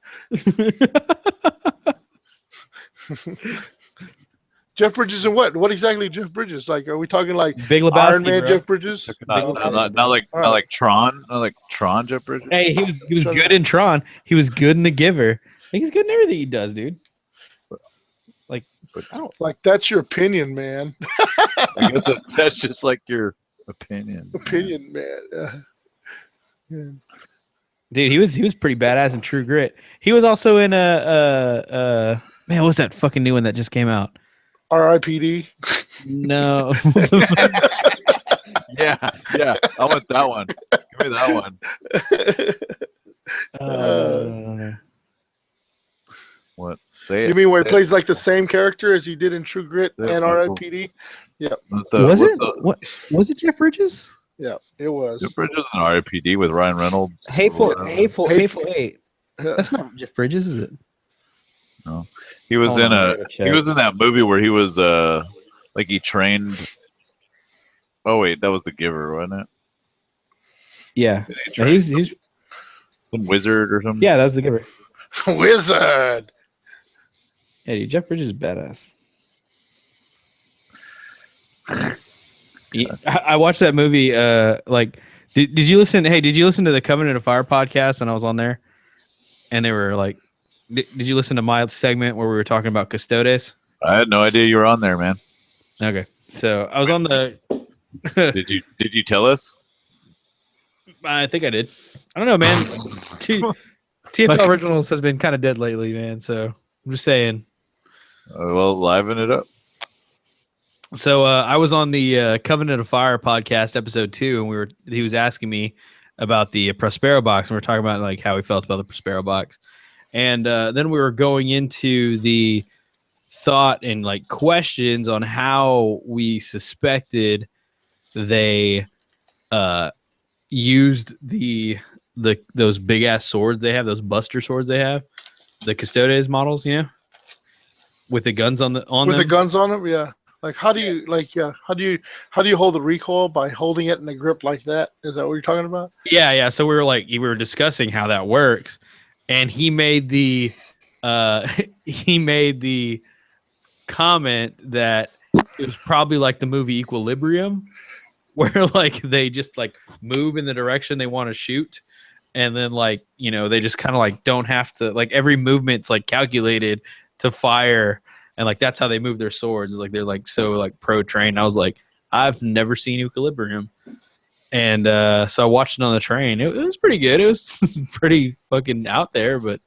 Jeff Bridges and what? What exactly Jeff Bridges? Like, are we talking like Big Lebowski, Iron Man bro. Jeff Bridges? Not like Tron. Not like Tron Jeff Bridges. Hey, he was good in Tron. He was good in The Giver. Like, he's good in everything he does, dude. Like, I don't like that's your opinion, man. I guess that's just like your opinion. Opinion, man. Yeah. Dude, he was pretty badass in True Grit. He was also in a man, what's that fucking new one that just came out? R.I.P.D. No. Yeah, I want that one. Give me that one. What? Say it. You mean where he plays like the same character as he did in True Grit and R.I.P.D.? Yeah. Was it Jeff Bridges? Yeah, it was. Jeff Bridges and R.I.P.D. with Ryan Reynolds. Hateful Eight. That's not Jeff Bridges, is it? No, he was in that movie where he was like he trained. Oh wait, that was The Giver, wasn't it? Yeah, he's some wizard or something. Yeah, that was The Giver. Wizard. Yeah, dude, Jeff Bridges is badass. I watched that movie. Did you listen? Hey, did you listen to the Covenant of Fire podcast? And I was on there, and they were like, "Did you listen to my segment where we were talking about Custodes?" I had no idea you were on there, man. Okay, so I was on the. Did you tell us? I think I did. I don't know, man. TFL Originals has been kind of dead lately, man. So I'm just saying. Well, liven it up. So I was on the Covenant of Fire podcast episode 2, and he was asking me about the Prospero box, and we were talking about like how we felt about the Prospero box, and then we were going into the thought and like questions on how we suspected they used those big ass swords they have, those buster swords they have, the Custodes models, you know, with the guns on them. The guns on them, yeah. Like how do you how do you hold the recoil by holding it in a grip like that? Is that what you're talking about? Yeah. So we were discussing how that works, and he made the comment that it was probably like the movie Equilibrium, where like they just like move in the direction they want to shoot, and then like, you know, they just kind of like don't have to, like every movement's like calculated to fire. And like that's how they move their swords. Is like they're like so like pro trained. I was like, I've never seen Equilibrium, and so I watched it on the train. It was pretty good. It was pretty fucking out there, but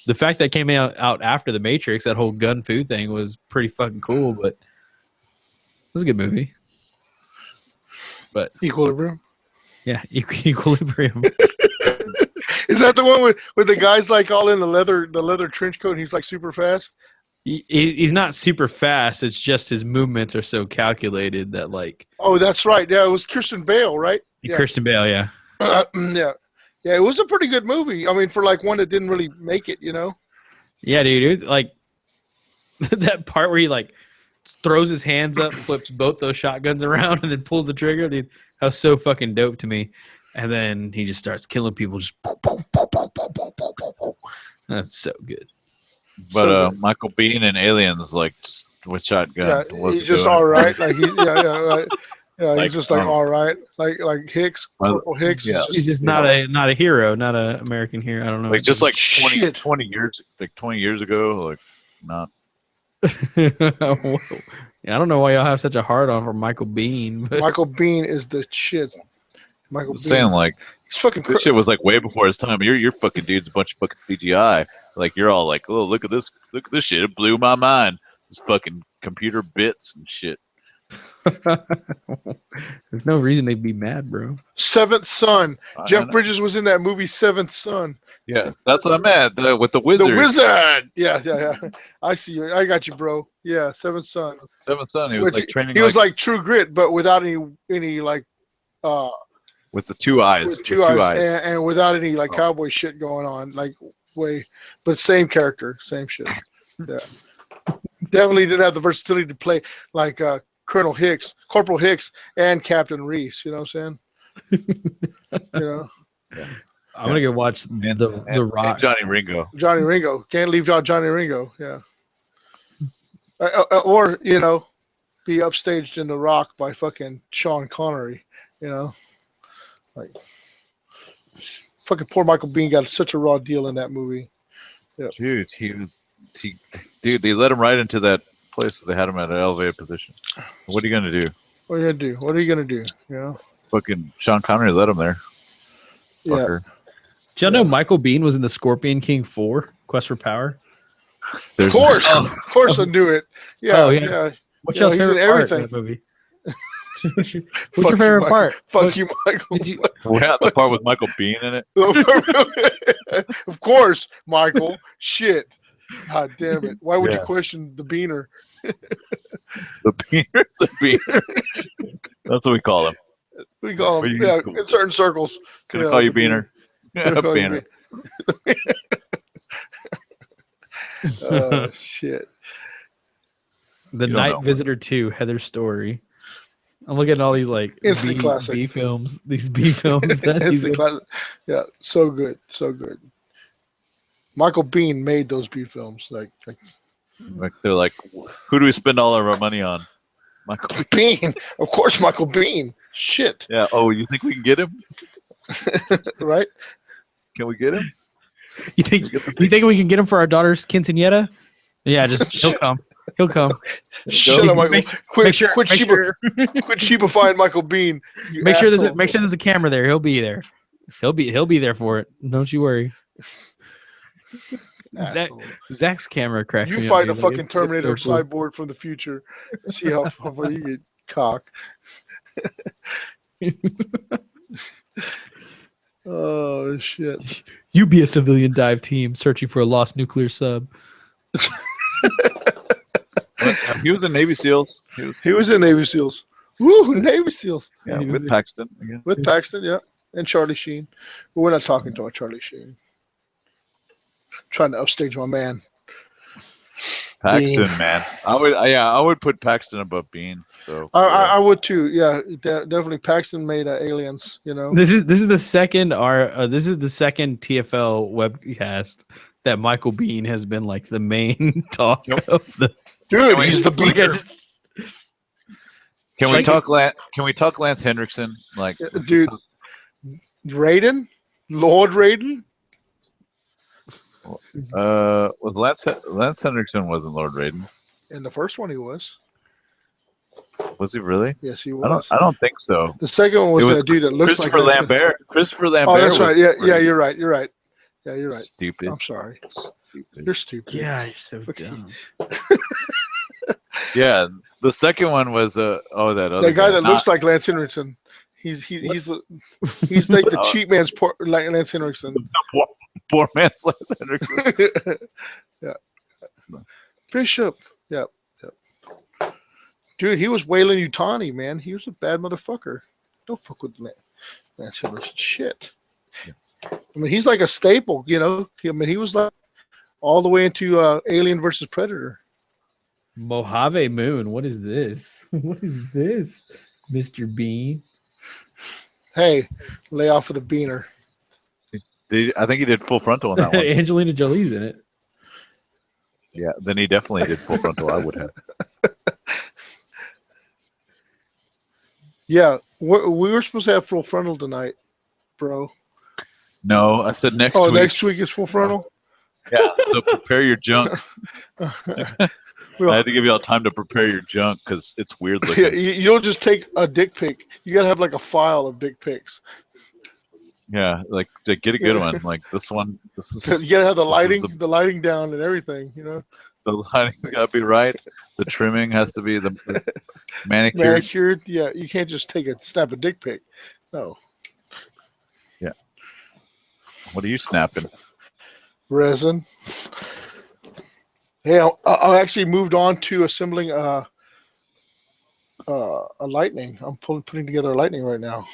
the fact that it came out after The Matrix, that whole gun fu thing, was pretty fucking cool. But it was a good movie. But Equilibrium. Yeah, Equilibrium. Is that the one with the guys like all in the leather trench coat and he's like super fast? He's not super fast. It's just his movements are so calculated that like. Oh, that's right. Yeah, it was Christian Bale, right? Yeah. Christian Bale, yeah. Yeah. It was a pretty good movie. I mean, for like one that didn't really make it, you know. Yeah, dude. Like that part where he like throws his hands up, flips both those shotguns around, and then pulls the trigger. Dude, that was so fucking dope to me. And then he just starts killing people. Just that's so good. But Michael Biehn in Aliens, like, just with shotgun. Yeah, he's just all right. Like, right. Yeah, like, he's just like all right. Like Hicks, Corporal Hicks. Yeah, he's just not a hero, not an American hero. I don't know. Like just like 20 years ago, like not. Yeah, I don't know why y'all have such a hard on for Michael Biehn. But... Michael Biehn is the shit. Michael Biehn. Saying like this shit was like way before his time. Your fucking dude's a bunch of fucking CGI. Like you're all like, oh, look at this shit. It blew my mind. This fucking computer bits and shit. There's no reason they'd be mad, bro. Seventh Son. Jeff Bridges was in that movie Seventh Son. Yeah, that's what I'm at with the wizard. The wizard. Yeah. I see you. I got you, bro. Yeah, Seventh Son. Seventh Son. He was like training. He was like True Grit, but without any like With the two eyes. With two eyes. And without any like cowboy shit going on, like but same character, same shit. Yeah, definitely didn't have the versatility to play like Corporal Hicks, and Captain Reese. You know what I'm saying? You know. Yeah. I'm gonna go watch the Rock. Johnny Ringo. Johnny Ringo, can't leave out Johnny Ringo. Yeah. Or be upstaged in The Rock by fucking Sean Connery. You know, like fucking poor Michael Biehn got such a raw deal in that movie. Yeah. Dude, they let him right into that place. They had him at an elevated position. What are you gonna do? What are you gonna do? You know, fucking Sean Connery let him there. Fucker. Yeah. Did y'all know Michael Biehn was in the Scorpion King 4, Quest for Power? Of course, I knew it. Yeah, yeah. What's your favorite part of that movie? What's your favorite part? Fuck you, Michael. Yeah, the part with Michael Biehn in it. Of course, Michael. Shit. God damn it. Why would you question the Beaner? The Beaner? That's what we call him. We call him, in certain circles. Can I call you Beaner? Yeah, Beaner. Oh, shit. The Night Visitor 2, Heather Story. I'm looking at all these like B films. These B films. Yeah, so good. So good. Michael Biehn made those B films. Like they're like, who do we spend all of our money on? Michael Biehn. Of course, Michael Biehn. Shit. Yeah. Oh, you think we can get him? Right? Can we get him? You think we can get him for our daughter's quinceañera? Yeah, he'll come. He'll come. Shut up, Michael. Quit cheapifying Michael Biehn. Make sure there's a camera there. He'll be there. He'll be there for it. Don't you worry. Zach's camera cracks. You fight a fucking Terminator cyborg from the future. See how far you get cock. Oh shit! You be a civilian dive team searching for a lost nuclear sub. He was in Navy SEALs. He was in Navy SEAls. Woo, Navy SEAls. Yeah, with Paxton. Again. With Paxton, yeah, and Charlie Sheen. But we're not talking about Charlie Sheen. Trying to upstage my man. Paxton, man. I would put Paxton above Biehn. So I would too. Yeah, definitely. Paxton made Aliens. You know. This is the second TFL webcast that Michael Biehn has been like the main talk of the. Dude, he's the beater. Can we talk Lance Henriksen? Like, dude, Raiden, Lord Raiden. Was Lance Henriksen wasn't Lord Raiden? In the first one, he was. Was he really? Yes, he was. I don't think so. The second one was that dude that looks like Lambert. Christopher Lambert. Oh, that's right. Yeah, you're right. Yeah, you're right. Stupid. I'm sorry. Stupid. You're stupid. Yeah, you're so dumb. Yeah, the second one was that other guy that looks like Lance Henriksen. He's like the cheap man's like Lance Henriksen. Poor man's Lance Henriksen. Yeah. Bishop. Yep. Dude, he was Wayland Yutani, man. He was a bad motherfucker. Don't fuck with Lance Henriksen. Shit. Yeah. I mean, he's like a staple, you know. I mean, he was like all the way into Alien versus Predator. Mojave Moon. What is this? What is this, Mr. Biehn? Hey, lay off of the beaner. I think he did full frontal on that one. Angelina Jolie's in it. Yeah, then he definitely did full frontal. I would have. Yeah, we were supposed to have full frontal tonight, bro. No, I said next week. Oh, next week is full frontal? Yeah, so prepare your junk. I had to give you all time to prepare your junk because it's weird looking. Yeah, you don't just take a dick pic. You got to have like a file of dick pics. Yeah, like get a good one. Like this one. You got to have the lighting down and everything, you know? The lighting's got to be right. The trimming has to be the manicured. Manicured, yeah. You can't just snap a dick pic. No. Yeah. What are you snapping? Resin. Hey, I actually moved on to assembling a lightning. I'm putting together a lightning right now.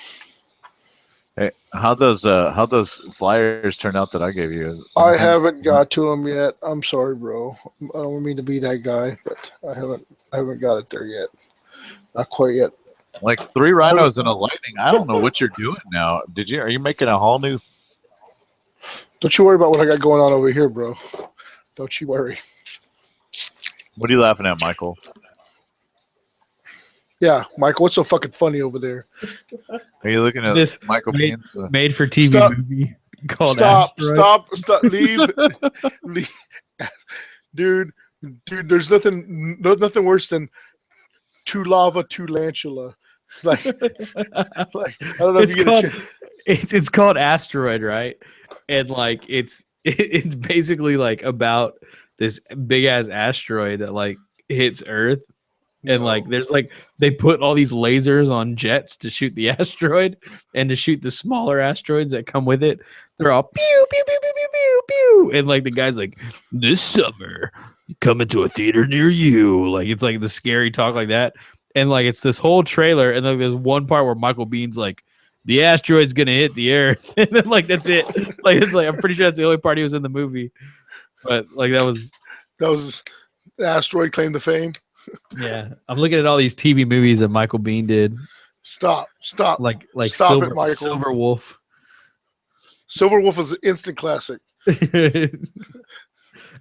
Hey, how those flyers turn out that I gave you? I haven't got to them yet. I'm sorry, bro. I don't mean to be that guy, but I haven't got it there yet. Not quite yet. Like 3 rhinos and a lightning. I don't know what you're doing now. Are you making a whole new? Don't you worry about what I got going on over here, bro. Don't you worry. What are you laughing at, Michael? Yeah, Michael, what's so fucking funny over there? Are you looking at This Michael Bean's? made for TV Stop. movie called Stop, Asteroid. leave. Dude, there's nothing worse than two lava, two lantula. Like I don't know if you get a chance. It's called Asteroid, right? And like it's basically like about this big ass asteroid that like hits Earth. And like there's like they put all these lasers on jets to shoot the asteroid and to shoot the smaller asteroids that come with it. They're all pew pew pew pew pew pew pew. And like the guy's like, this summer coming to a theater near you. Like it's like the scary talk like that. And like it's this whole trailer, and like there's one part where Michael Bean's like, the asteroid's gonna hit the Earth, and then like that's it. Like it's like I'm pretty sure that's the only part he was in the movie. But like that was the asteroid claim to fame. Yeah, I'm looking at all these TV movies that Michael Bean did. Stop. Like Stop Silver, it, Michael. Silver Wolf. Silver Wolf is an instant classic.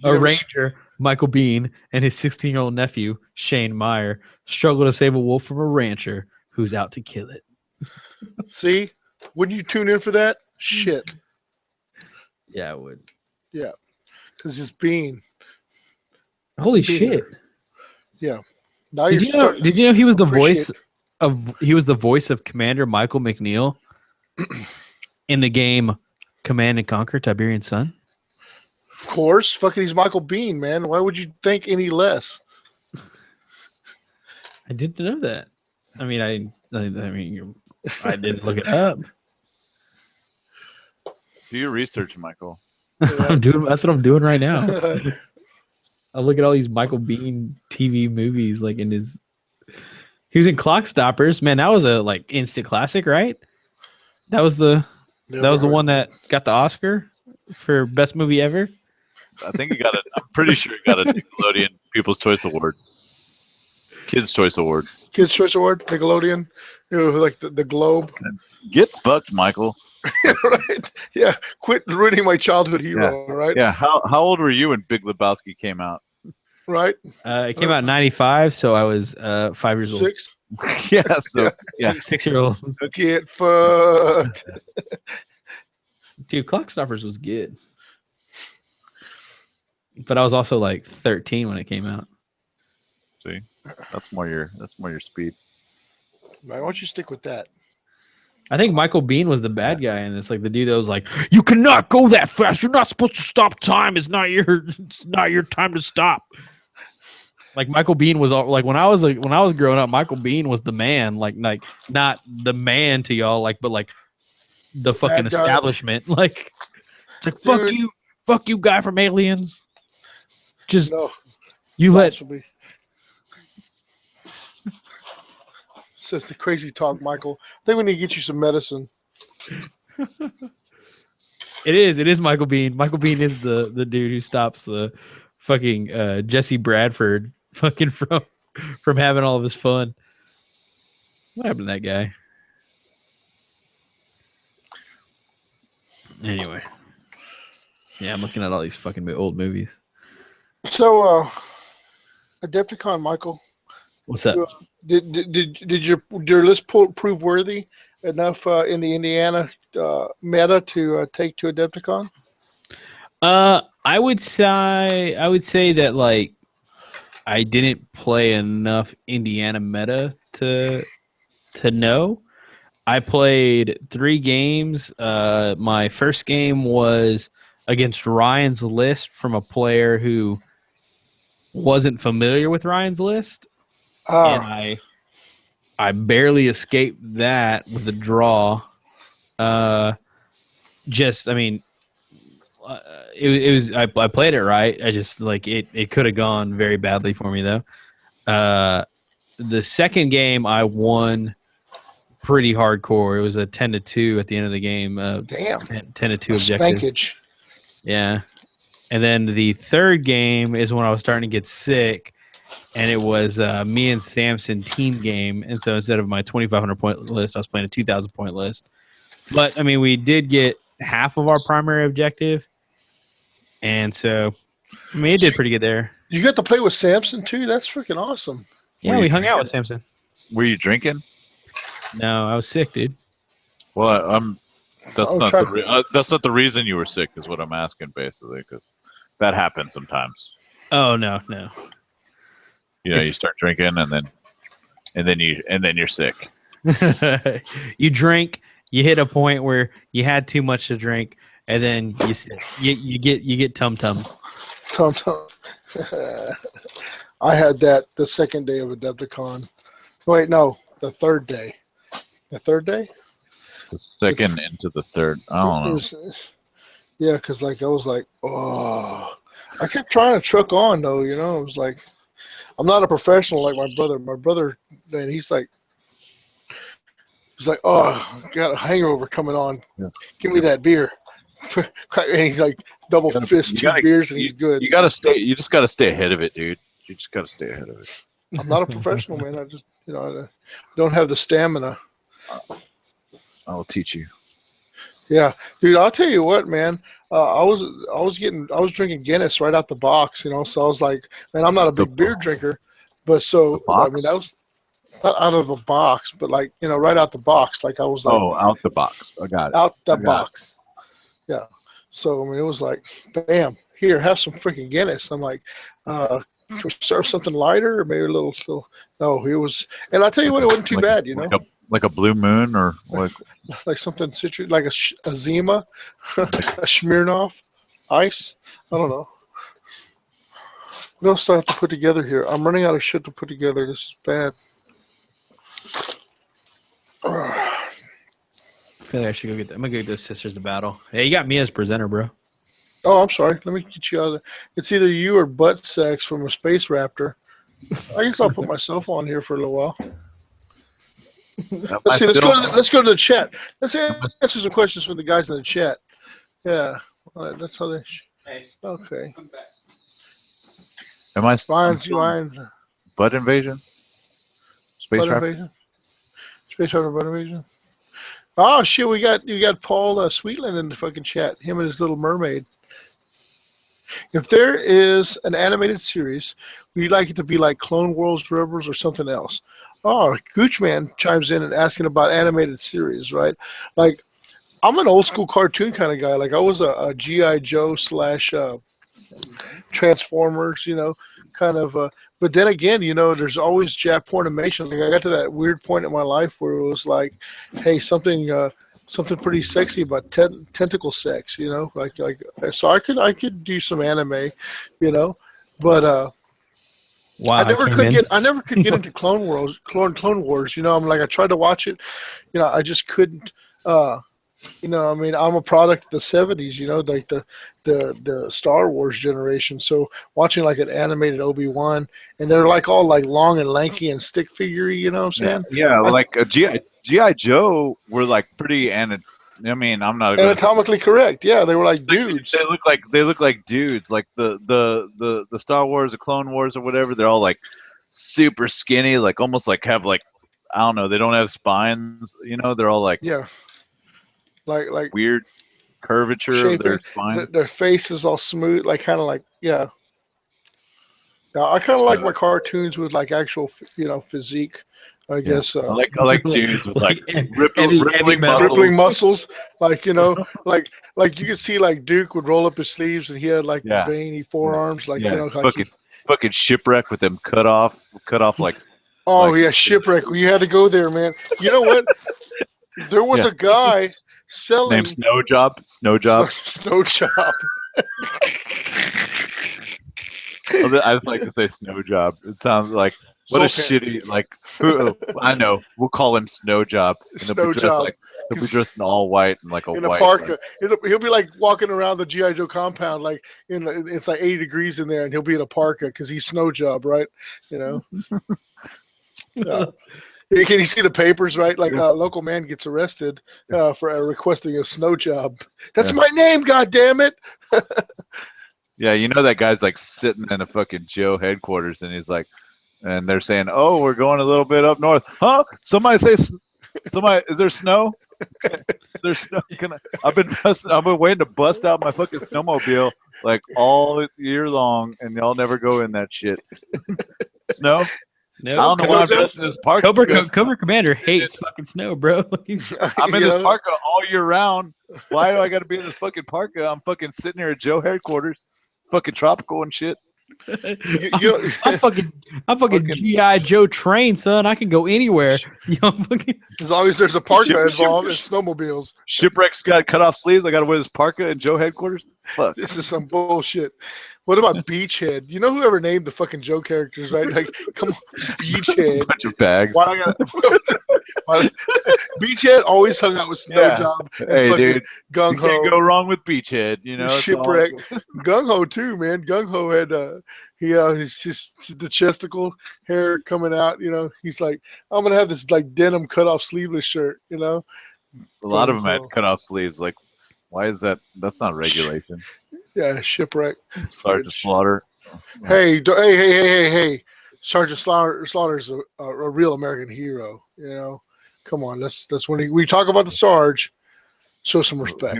A ranger, Michael Bean, and his 16-year-old nephew, Shane Meyer, struggle to save a wolf from a rancher who's out to kill it. See? Wouldn't you tune in for that? Shit. Yeah, I would. Yeah. Because it's Bean. Holy shit. Yeah. Now Did you know he was the voice of Commander Michael McNeil in the game Command and Conquer Tiberian Sun? Of course. Fucking he's Michael Bean, man. Why would you think any less? I didn't know that. I mean, I didn't look it up. Do your research, Michael. Yeah. That's what I'm doing right now. I look at all these Michael Bean TV movies, like he was in Clock Stoppers. Man, that was a like instant classic, right? That was the one that got the Oscar for best movie ever. I think he got it. I'm pretty sure he got a Nickelodeon People's Choice Award. Kids' Choice Award. Kids' Choice Award, Nickelodeon. Like the Globe. Get fucked, Michael. Right? Yeah. Quit ruining my childhood hero, right? Yeah. How old were you when Big Lebowski came out? Right? It came out in 95, so I was 5 years old. 6? Yeah, so yeah. 6-year-old. Get fucked. Dude, Clock Stoppers was good. But I was also like 13 when it came out. See? That's more your speed. Why don't you stick with that? I think Michael Bean was the bad guy, and it's like the dude that was like, "You cannot go that fast. You're not supposed to stop time. It's not your time to stop." Like Michael Bean was all, like when I was growing up, Michael Bean was the man. Like not the man to y'all, like but like the fucking establishment. Like it's like fuck you, guy from Aliens. Just no, you let. So it's the crazy talk, Michael. I think we need to get you some medicine. It is Michael Bean. Michael Bean is the dude who stops the fucking Jesse Bradford fucking from having all of his fun. What happened to that guy? Anyway. Yeah, I'm looking at all these fucking old movies. So, Adepticon, Michael. What's up? Did your list prove worthy enough in the Indiana meta to take to Adepticon? I would say that like I didn't play enough Indiana meta to know. I played 3 games. My first game was against Ryan's list from a player who wasn't familiar with Ryan's list. And I barely escaped that with a draw. I played it right. I just like it could have gone very badly for me though. The second game I won pretty hardcore. It was a 10-2 at the end of the game. Damn. 10-2 objective. Spankage. Yeah. And then the third game is when I was starting to get sick, and it was me and Samson team game. And so instead of my 2,500 point list, I was playing a 2,000 point list. But I mean, we did get half of our primary objective, and so I mean, it did pretty good there. You got to play with Samson too. That's freaking awesome. Yeah, we hung out with Samson. Were you drinking? No, I was sick, dude. Well, that's not the reason you were sick, is what I'm asking, basically, because that happens sometimes. Oh no. You know, you start drinking and then you're sick. You drink, you hit a point where you had too much to drink, and then you get tum-tums. Tum-tum. I had that the second day of Adepticon. Wait, no, the third day. The third day? The second into the third. I don't know. Yeah, because like I was like, oh, I kept trying to truck on though. You know, I was like, I'm not a professional like my brother. My brother, man, he's like, oh, got a hangover coming on. Yeah. Give me that beer. And he's like double fist two beers and he's good. You just gotta stay ahead of it, dude. You just gotta stay ahead of it. I'm not a professional, man. I just, I don't have the stamina. I'll teach you. Yeah, dude. I'll tell you what, man. I was drinking Guinness right out the box, So I was like, man, I'm not a big beer drinker, but so I mean that was not out of the box, but like right out the box. Like I was like, out the box. I got it. Out the box. Yeah. So I mean, it was like, bam, here, have some freaking Guinness. I'm like, serve something lighter or maybe a little. No, it was, and I'll tell you what, it wasn't too bad, Like a Blue Moon or like like something citrus, like a Zima, a Smirnoff Ice. I don't know. What else do I have to put together here? I'm running out of shit to put together. This is bad. I feel like I should go get that. I'm gonna go get those Sisters of Battle. Hey, you got me as presenter, bro. Oh, I'm sorry. Let me get you out of there. It's either you or butt sex from a space raptor. I guess I'll put myself on here for a little while. Let's see. Let's go to the chat. Let's answer some questions from the guys in the chat. Yeah, that's how they. Okay. Am I butt invasion? Space butt invasion. Space raptor butt invasion. Oh shit! You got Paul Sweetland in the fucking chat. Him and his little mermaid. If there is an animated series, would you like it to be like Clone Wars, Rebels, or something else? Oh, Goochman chimes in and asking about animated series, right? Like, I'm an old school cartoon kind of guy. Like, I was a G.I. Joe / Transformers, kind of. But then again, there's always Jap pornimation. Like, I got to that weird point in my life where it was like, hey, something pretty sexy about tentacle sex, like so I could do some anime, but wow, I never could get into Clone Wars. I'm like, I tried to watch it, I just couldn't. I mean, I'm a product of the 70s, like the Star Wars generation. So watching like an animated Obi-Wan, and they're like all like long and lanky and stick figure-y, you know what I'm saying? Yeah, like G.I. Joe were like pretty I'm not anatomically correct. Yeah, they were like dudes. They look like dudes. Like the Star Wars, the Clone Wars, or whatever. They're all like super skinny, like almost like have like, I don't know. They don't have spines. They're all like like weird curvature of their spine. Their face is all smooth, like kind of like yeah. Now I kind of like my cartoons with like actual physique. I guess I like dudes with like rippling muscles, like like you could see like Duke would roll up his sleeves and he had like the veiny forearms, like fucking Shipwreck with them cut off like. Oh yeah, Shipwreck. You had to go there, man. You know what? There was a guy selling named Snowjob. Snowjob. I would like to say Snowjob. It sounds like what a shitty like. I know. We'll call him Snowjob. Snowjob. He'll be dressed in all white and like in white. A parka. He'll be like walking around the G.I. Joe compound, like it's like 80 degrees in there, and he'll be in a parka because he's Snowjob, right? Yeah. Can you see the papers, right? Like a local man gets arrested for requesting a snow job. That's my name, goddammit. Yeah, you know that guy's like sitting in a fucking Joe headquarters, and he's like, and they're saying, "Oh, we're going a little bit up north." Huh? Somebody say, "Somebody, is there snow? There's snow." I've been waiting to bust out my fucking snowmobile like all year long, and y'all never go in that shit. Snow? No, I don't know why I'm just in this park. Cobra Commander hates fucking snow, bro. I'm in this parka all year round. Why do I got to be in this fucking parka? I'm sitting here at Joe headquarters, fucking tropical and shit. I'm fucking GI Joe trained, son. I can go anywhere. As long as there's a parka involved and snowmobiles. Shipwreck's got cut off sleeves. I got to wear this parka in Joe headquartars. Fuck. This is some bullshit. What about Beachhead? You know whoever named the fucking Joe characters, right? Like, come on, Beachhead. Bunch of bags. Beachhead always hung out with Snowjob. Hey, dude, Gung Ho. You can't go wrong with Beachhead. You know, Shipwreck. Gung Ho too, man. Gung Ho had he's just the chesticle hair coming out. You know, he's like, I'm gonna have this like denim cut off sleeveless shirt. You know, a lot of them had cut off sleeves. Like, why is that? That's not regulation. Yeah, Shipwreck. Sergeant Slaughter. Hey! Sergeant Slaughter's a real American hero. You know, come on. That's when we talk about the Sarge. Show some respect.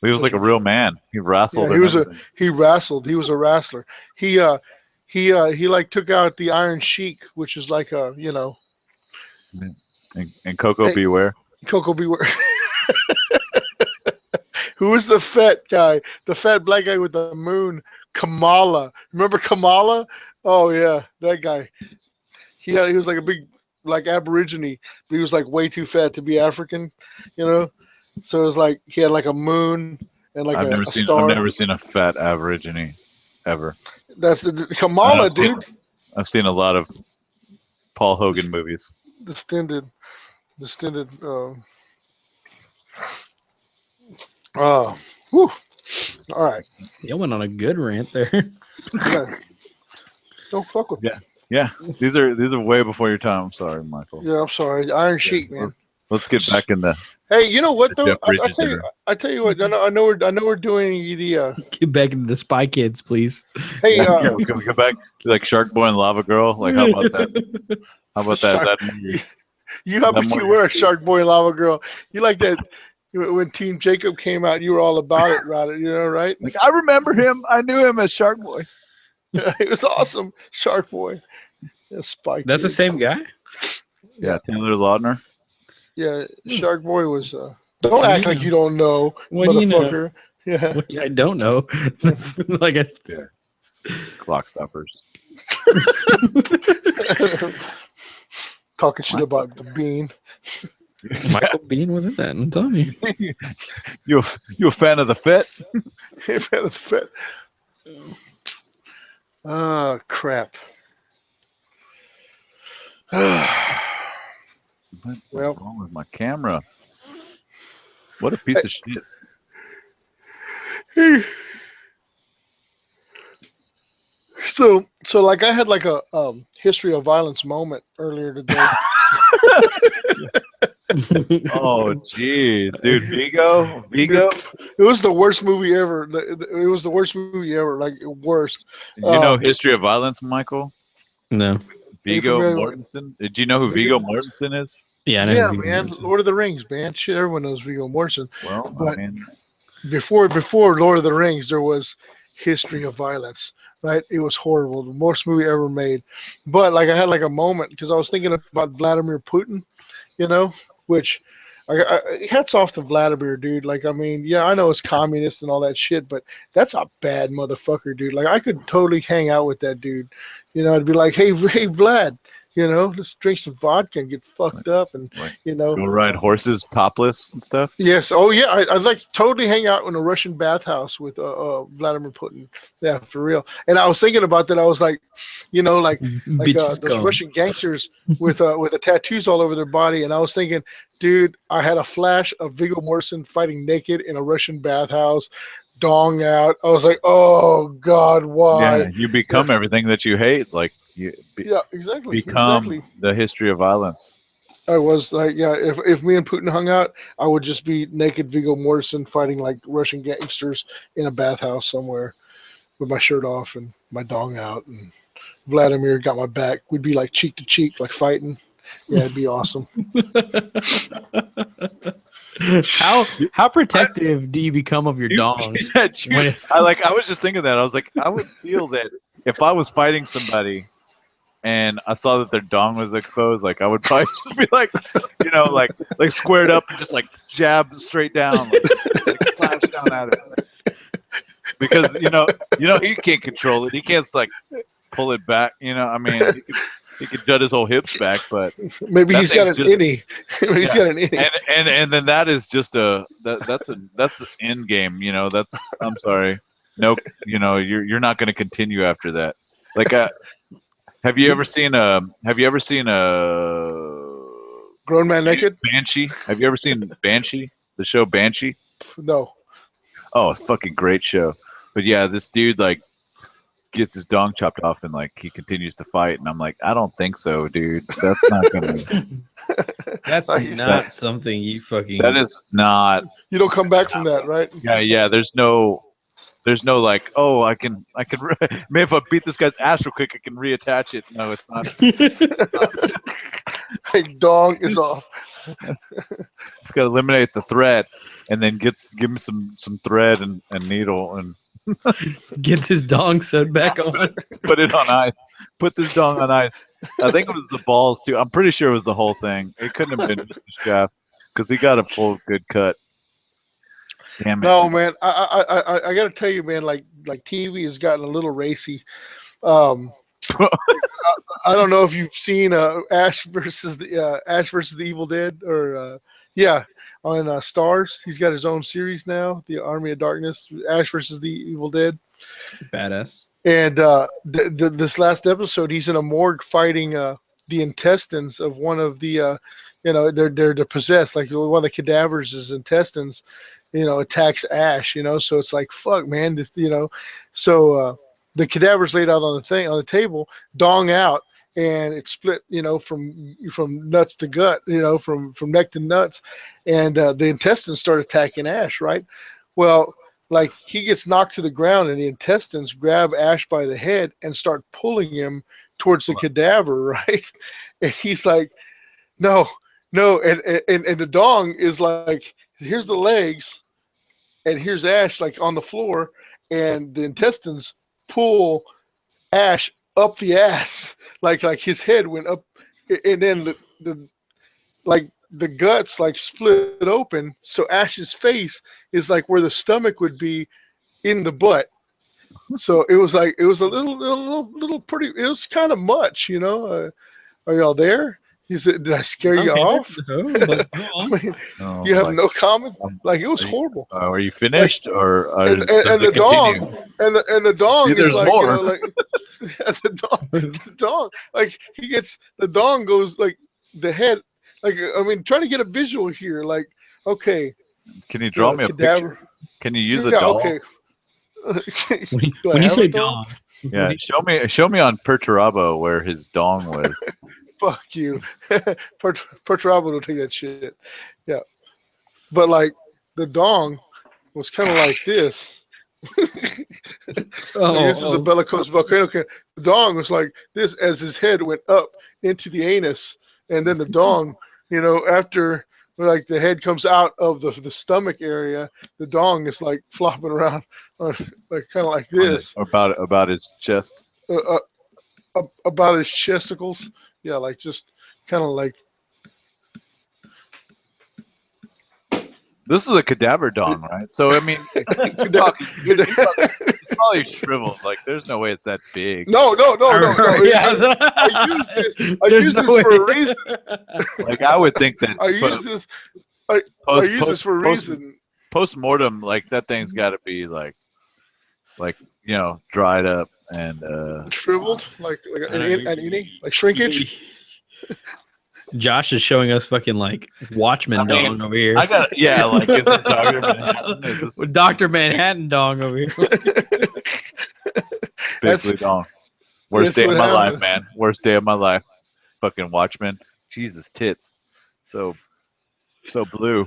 He was like a real man. He wrestled. Yeah, he wrestled. He was a wrestler. He like took out the Iron Sheik, which is like a And Coco Beware. Coco Beware. Who was the fat guy? The fat black guy with the moon? Kamala. Remember Kamala? Oh yeah, that guy. He was like a big like Aborigine, but he was like way too fat to be African, you know. So it was like he had like a moon and like a star. I've never seen a fat Aborigine ever. That's the Kamala, dude. I've seen a lot of Paul Hogan movies. Distended. Whew. All right. You went on a good rant there. Yeah. Don't fuck with me. Yeah. These are way before your time. I'm sorry, Michael. Yeah, I'm sorry. Iron Sheik, man. Let's get back in the. Hey, you know what though? I tell you what. I know we're doing the. Get back into the Spy Kids, please. Hey, can we go back to like Shark Boy and Lava Girl? Like, how about that? How about that? You were a Shark Boy and Lava Girl. You like that. When Team Jacob came out, you were all about it, right? You know, right? Like, I remember him. I knew him as Shark Boy. Yeah, it was awesome, Shark Boy. Yeah, Spike. That's the same guy. Yeah, Taylor Lautner. Yeah, Shark Boy was. Don't act like you don't know, what motherfucker. Do you know? Yeah, I don't know. Clock stoppers. Talking shit about the bean. Michael Bean was in that. I'm telling you. You a fan of the Fit? Fan of the Fit. Oh crap. What's wrong with my camera? What a piece of shit. So like I had like a history of violence moment earlier today. Oh, geez, dude, Vigo. It was the worst movie ever. It was the worst movie ever. Like worst. You know History of Violence, Michael? No. Viggo Mortensen. Did you know who Viggo Mortensen is? Yeah, I know. Yeah, man. Lord of the Rings, man. Shit, everyone knows Viggo Mortensen. Well, but I mean, before Lord of the Rings, there was History of Violence. Right? It was horrible. The worst movie ever made. But like I had like a moment because I was thinking about Vladimir Putin, you know, which hats off to Vladimir, dude. Like, I mean, yeah, I know it's communist and all that shit, but that's a bad motherfucker, dude. Like, I could totally hang out with that dude. You know, I'd be like, hey, Vlad, you know, let's drink some vodka and get fucked up and, you know. Go ride horses topless and stuff? Yes. Oh, yeah. I'd like to totally hang out in a Russian bathhouse with Vladimir Putin. Yeah, for real. And I was thinking about that. I was like, you know, like those Russian gangsters with the tattoos all over their body. And I was thinking, dude, I had a flash of Viggo Mortensen fighting naked in a Russian bathhouse, dong out. I was like, oh, God, why? Yeah, you become everything that you hate. Like, exactly. Become the History of Violence. I was like, yeah. If me and Putin hung out, I would just be naked Viggo Mortensen fighting like Russian gangsters in a bathhouse somewhere with my shirt off and my dong out, and Vladimir got my back. We'd be like cheek to cheek, like fighting. Yeah, it'd be awesome. How protective do you become of your dong? When it's... I was just thinking that. I was like, I would feel that if I was fighting somebody and I saw that their dong was exposed, like I would probably be like, you know, like squared up and just like jab straight down, like slash down at it. Because you know he can't control it. He can't like pull it back. You know, I mean, he could jut his whole hips back, but maybe he's got an innie. Maybe he's got an innie. And then that is just that's an end game. You know, I'm sorry. No, you know, you're not going to continue after that. Like, have you ever seen a Grown Man Naked? Banshee? Have you ever seen Banshee? The show Banshee? No. Oh, it's a fucking great show. But yeah, this dude like gets his dong chopped off and like he continues to fight, and I'm like, I don't think so, dude. That's not gonna. That's not something you fucking. That is not. You don't come back from that, right? Yeah. There's no like, oh, I can. Maybe if I beat this guy's ass real quick, I can reattach it. No, it's not. Hey, dong is off. It's got to eliminate the threat, and then give me some thread and needle and. Gets his dong sewed back on. Put it on ice. Put this dong on ice. I think it was the balls too. I'm pretty sure it was the whole thing. It couldn't have been the shaft because he got a full good cut. Damn it. No, man. I got to tell you, man. Like TV has gotten a little racy. I don't know if you've seen Ash versus the Evil Dead or on Stars. He's got his own series now, The Army of Darkness, Ash versus the Evil Dead. Badass. And this last episode, he's in a morgue fighting the intestines of one of the, they're possessed. Like one of the cadavers' intestines, attacks Ash. So it's like, fuck, man. This, so the cadaver's laid out on the table, dong out. And it split, from nuts to gut, from neck to nuts, and the intestines start attacking Ash. Right. Well, like he gets knocked to the ground, and the intestines grab Ash by the head and start pulling him towards the cadaver. Right. And he's like, no, and the dong is like, here's the legs, and here's Ash like on the floor, and the intestines pull Ash up the ass, like his head went up, and then the guts like split open, so Ash's face is like where the stomach would be in the butt. So it was a little pretty. It was kind of much, Are y'all there? He said, "Did I scare you off?" No, you have no comment. Like it was horrible. Are you finished, or and the dong and the dong is like, more. The dong, like he gets the dong goes like the head. Like I mean, trying to get a visual here. Like okay, can you draw me a picture? Can you use a doll? Okay. when you say dong, yeah, show me on Perturabo where his dong was. Fuck you. Perturabo will take that shit. Yeah. But like the dong was kind of like this. This is a bellicose volcano. Okay. The dong was like this as his head went up into the anus. And then the dong, after like the head comes out of the stomach area, the dong is like flopping around like kind of like this. About his chest. About his chesticles. Yeah, like just kind of like. This is a cadaver dong, right? So I mean, it's probably shriveled. Like, there's no way it's that big. No. Yeah. I use this for a reason. Like, I would think that. I use this for a reason. Post mortem, like that thing's got to be like dried up and shriveled, like an innie, like shrinkage. Josh is showing us fucking like Watchmen dong over here. I got like it's Dr. Manhattan. Dr. Manhattan dong over here. Basically dong. Worst day of my life, man. Worst day of my life. Fucking Watchmen. Jesus tits. So blue,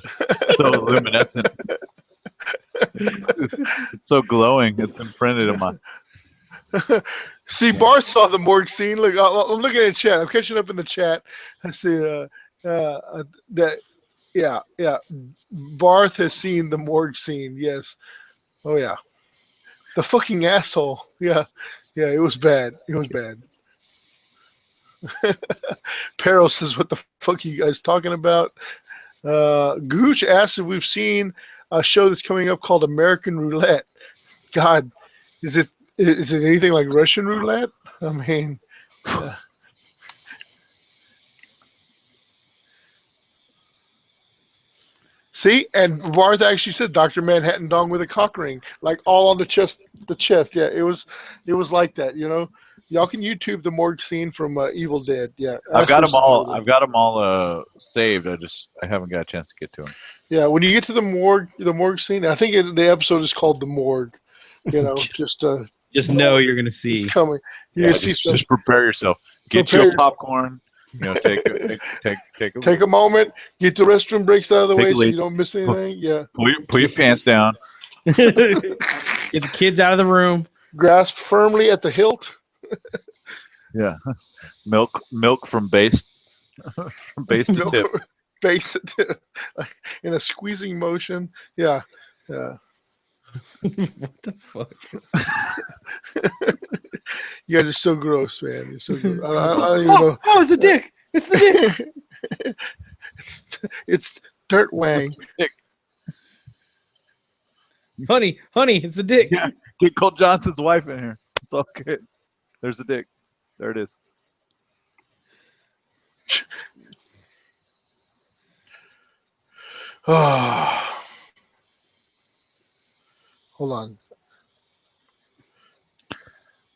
so luminescent. It's so glowing. It's imprinted in my. See, Bart saw the morgue scene. Look, I'm looking at the chat. I'm catching up in the chat. I see that. Yeah. Barth has seen the morgue scene. Yes. Oh yeah. The fucking asshole. Yeah. It was bad. Peril says, "What the fuck are you guys talking about?" Gooch asks if we've seen a show that's coming up called American Roulette. God, is it anything like Russian roulette? I mean, see, and Barth actually said Dr. Manhattan Dong with a cock ring, like all on the chest. Yeah, it was like that. You know, y'all can YouTube the morgue scene from Evil Dead. Yeah, I've got them all saved. I haven't got a chance to get to them. Yeah, when you get to the morgue scene, I think the episode is called The Morgue. You know, just know you're gonna see. It's coming. Just prepare yourself. Get your popcorn. You know, take a moment. Get the restroom breaks out of the way so you don't miss anything. Yeah. Pull your pants down. Get the kids out of the room. Grasp firmly at the hilt. Yeah. Milk from base to tip. Base to tip. In a squeezing motion. Yeah. What the fuck? You guys are so gross, man. You're so gross. I don't even know. Oh, it's the dick. It's the dick. it's Dirt Wang. Honey, it's the dick. Yeah. Get Cole Johnson's wife in here. It's all good. There's the dick. There it is. Hold on.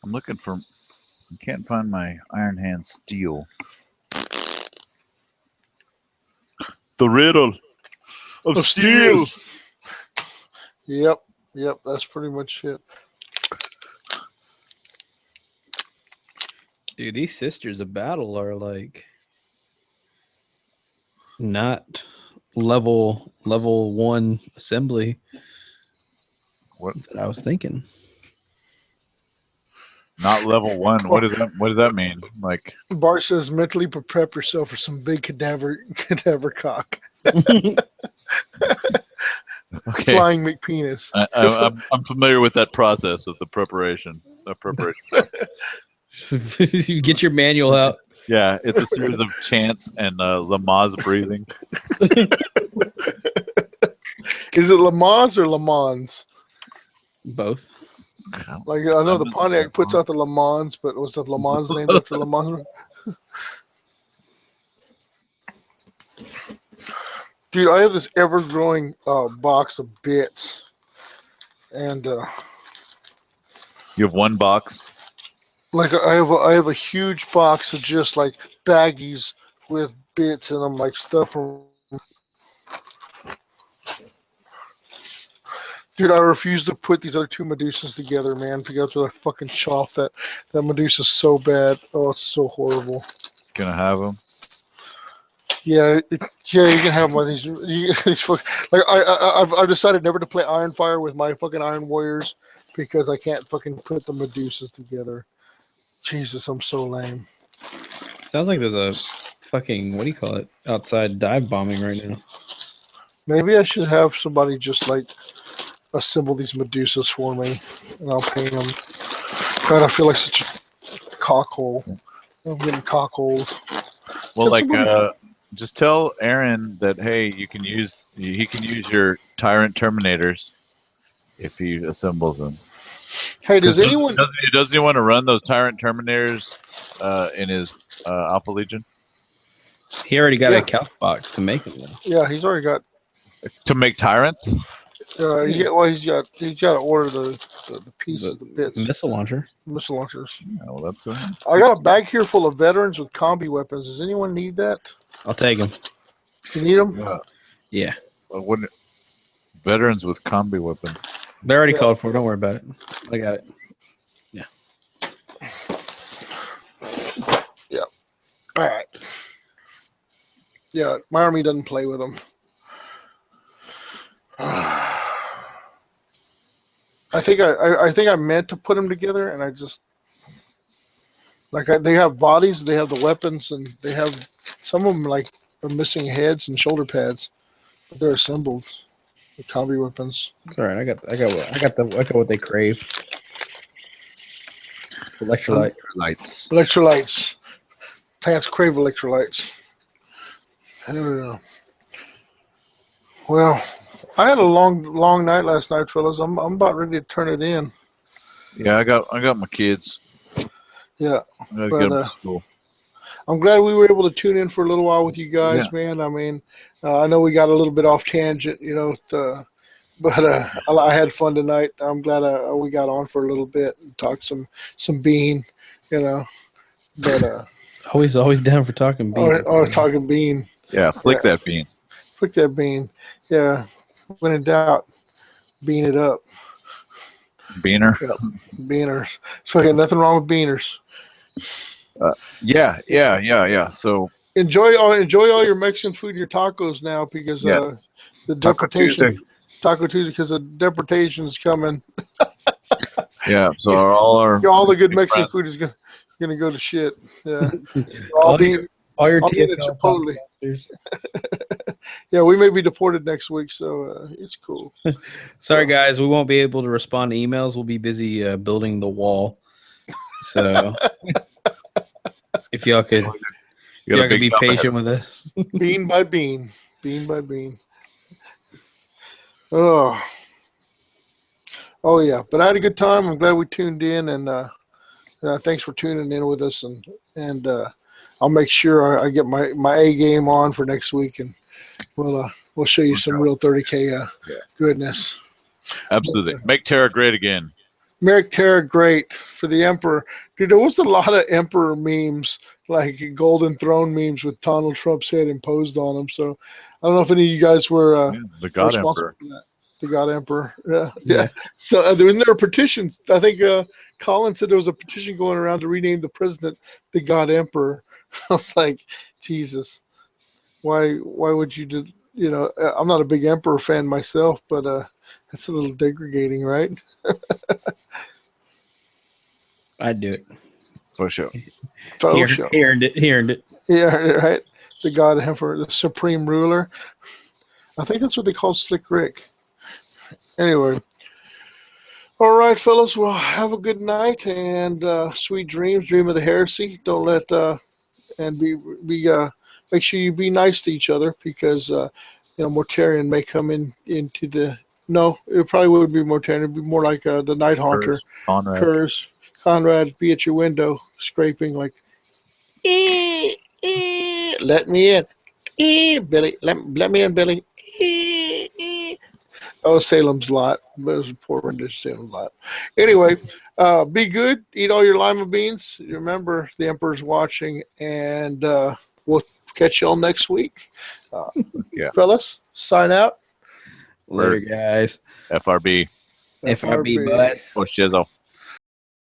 I'm looking for. I can't find my Iron Hand steel. The riddle of steel. Yep. That's pretty much it. Dude, these Sisters of Battle are like not level 1 assembly. What I was thinking. Not level 1. What does that mean? Like Bart says, mentally prep yourself for some big cadaver cock. Okay. Flying McPenis. I'm familiar with that process of the preparation. You get your manual out. Yeah, it's a series of chants and Lamaze breathing. Is it Lamaze or Le Mans? Both. Like I know the Pontiac puts out the Le Mans, but was the Le Mans named after Le Mans? Dude, I have this ever-growing box of bits, and you have one box. Like I have a huge box of just like baggies with bits in them, like stuff from. Dude, I refuse to put these other two Medusas together, man. Because I fucking chop that Medusa's so bad. Oh, it's so horrible. Gonna have them. Yeah, you can have one of these. Like I've decided never to play Iron Fire with my fucking Iron Warriors because I can't fucking put the Medusas together. Jesus, I'm so lame. Sounds like there's a fucking, what do you call it, outside dive bombing right now. Maybe I should have somebody just like assemble these Medusas for me, and I'll pay them. God, I feel like such a cockhole. I'm getting cockholed. Well, like, just tell Aaron that hey, he can use your Tyrant Terminators if he assembles them. Hey, doesn't he want to run those Tyrant Terminators in his Alpha Legion? He already got a calc box to make them. Yeah, he's already got to make Tyrants. He's got to order the pieces, the bits. Missile launchers. Yeah, well, that's it. I got a bag here full of veterans with combi weapons. Does anyone need that? I'll take them. You need them? Yeah. Wouldn't veterans with combi weapons? They already called for it. Don't worry about it. I got it. Yeah. Yeah. All right. Yeah, my army doesn't play with them. I think I meant to put them together, and I just they have bodies, they have the weapons, and they have some of them like are missing heads and shoulder pads, but they're assembled. The combi weapons. It's all right. I got what they crave. Lights. Electrolytes. Plants crave electrolytes. I don't know. Well, I had a long night last night, fellas. I'm about ready to turn it in. Yeah, I got my kids. Yeah, I gotta get them to school. I'm glad we were able to tune in for a little while with you guys, man. I mean, I know we got a little bit off tangent, but I had fun tonight. I'm glad we got on for a little bit and talked some bean, But always down for talking bean. Talking bean. Yeah, flick that bean. Flick that bean. Yeah. When in doubt, bean it up. Beaner. Yeah. Beaners. So nothing wrong with beaners. Yeah. So enjoy all your Mexican food, your tacos now, because the deportation, Taco Tuesday, because the deportation is coming. Yeah, so all the good Mexican food is gonna go to shit. Yeah, all your Chipotle. Yeah, we may be deported next week, so it's cool. Sorry, guys, we won't be able to respond to emails. We'll be busy building the wall. So if y'all could be patient with us. Bean by bean. Oh yeah, but I had a good time. I'm glad we tuned in, and thanks for tuning in with us. And I'll make sure I get my A game on for next week, and we'll show you some real 30K goodness. Absolutely, make Terra great again. Make Terra great for the Emperor. Dude, there was a lot of Emperor memes, like Golden Throne memes with Donald Trump's head imposed on them. So I don't know if any of you guys were the God Emperor. The God Emperor. Yeah. So there was a petition. I think Colin said there was a petition going around to rename the president the God Emperor. I was like, Jesus, why would you do? I'm not a big Emperor fan myself, but that's a little degrading, right? I'd do it. For sure. He earned it. Yeah, right. The God Emperor, the supreme ruler. I think that's what they call Slick Rick. Anyway. All right, fellas. Well, have a good night and sweet dreams. Dream of the heresy. Don't let and be make sure you be nice to each other, because Mortarion may come into the. No, it probably wouldn't be Mortarion. It'd be more like the Night Haunter. Conrad be at your window scraping like, let me in, Billy. Let me in, Billy. Oh, Salem's Lot. But it was a poor rendition of Salem's Lot. Anyway, be good. Eat all your lima beans. Remember, the Emperor's watching, and we'll catch y'all next week. Fellas, sign out. Later, guys. FRB. FRB, boys. Push Jizzle.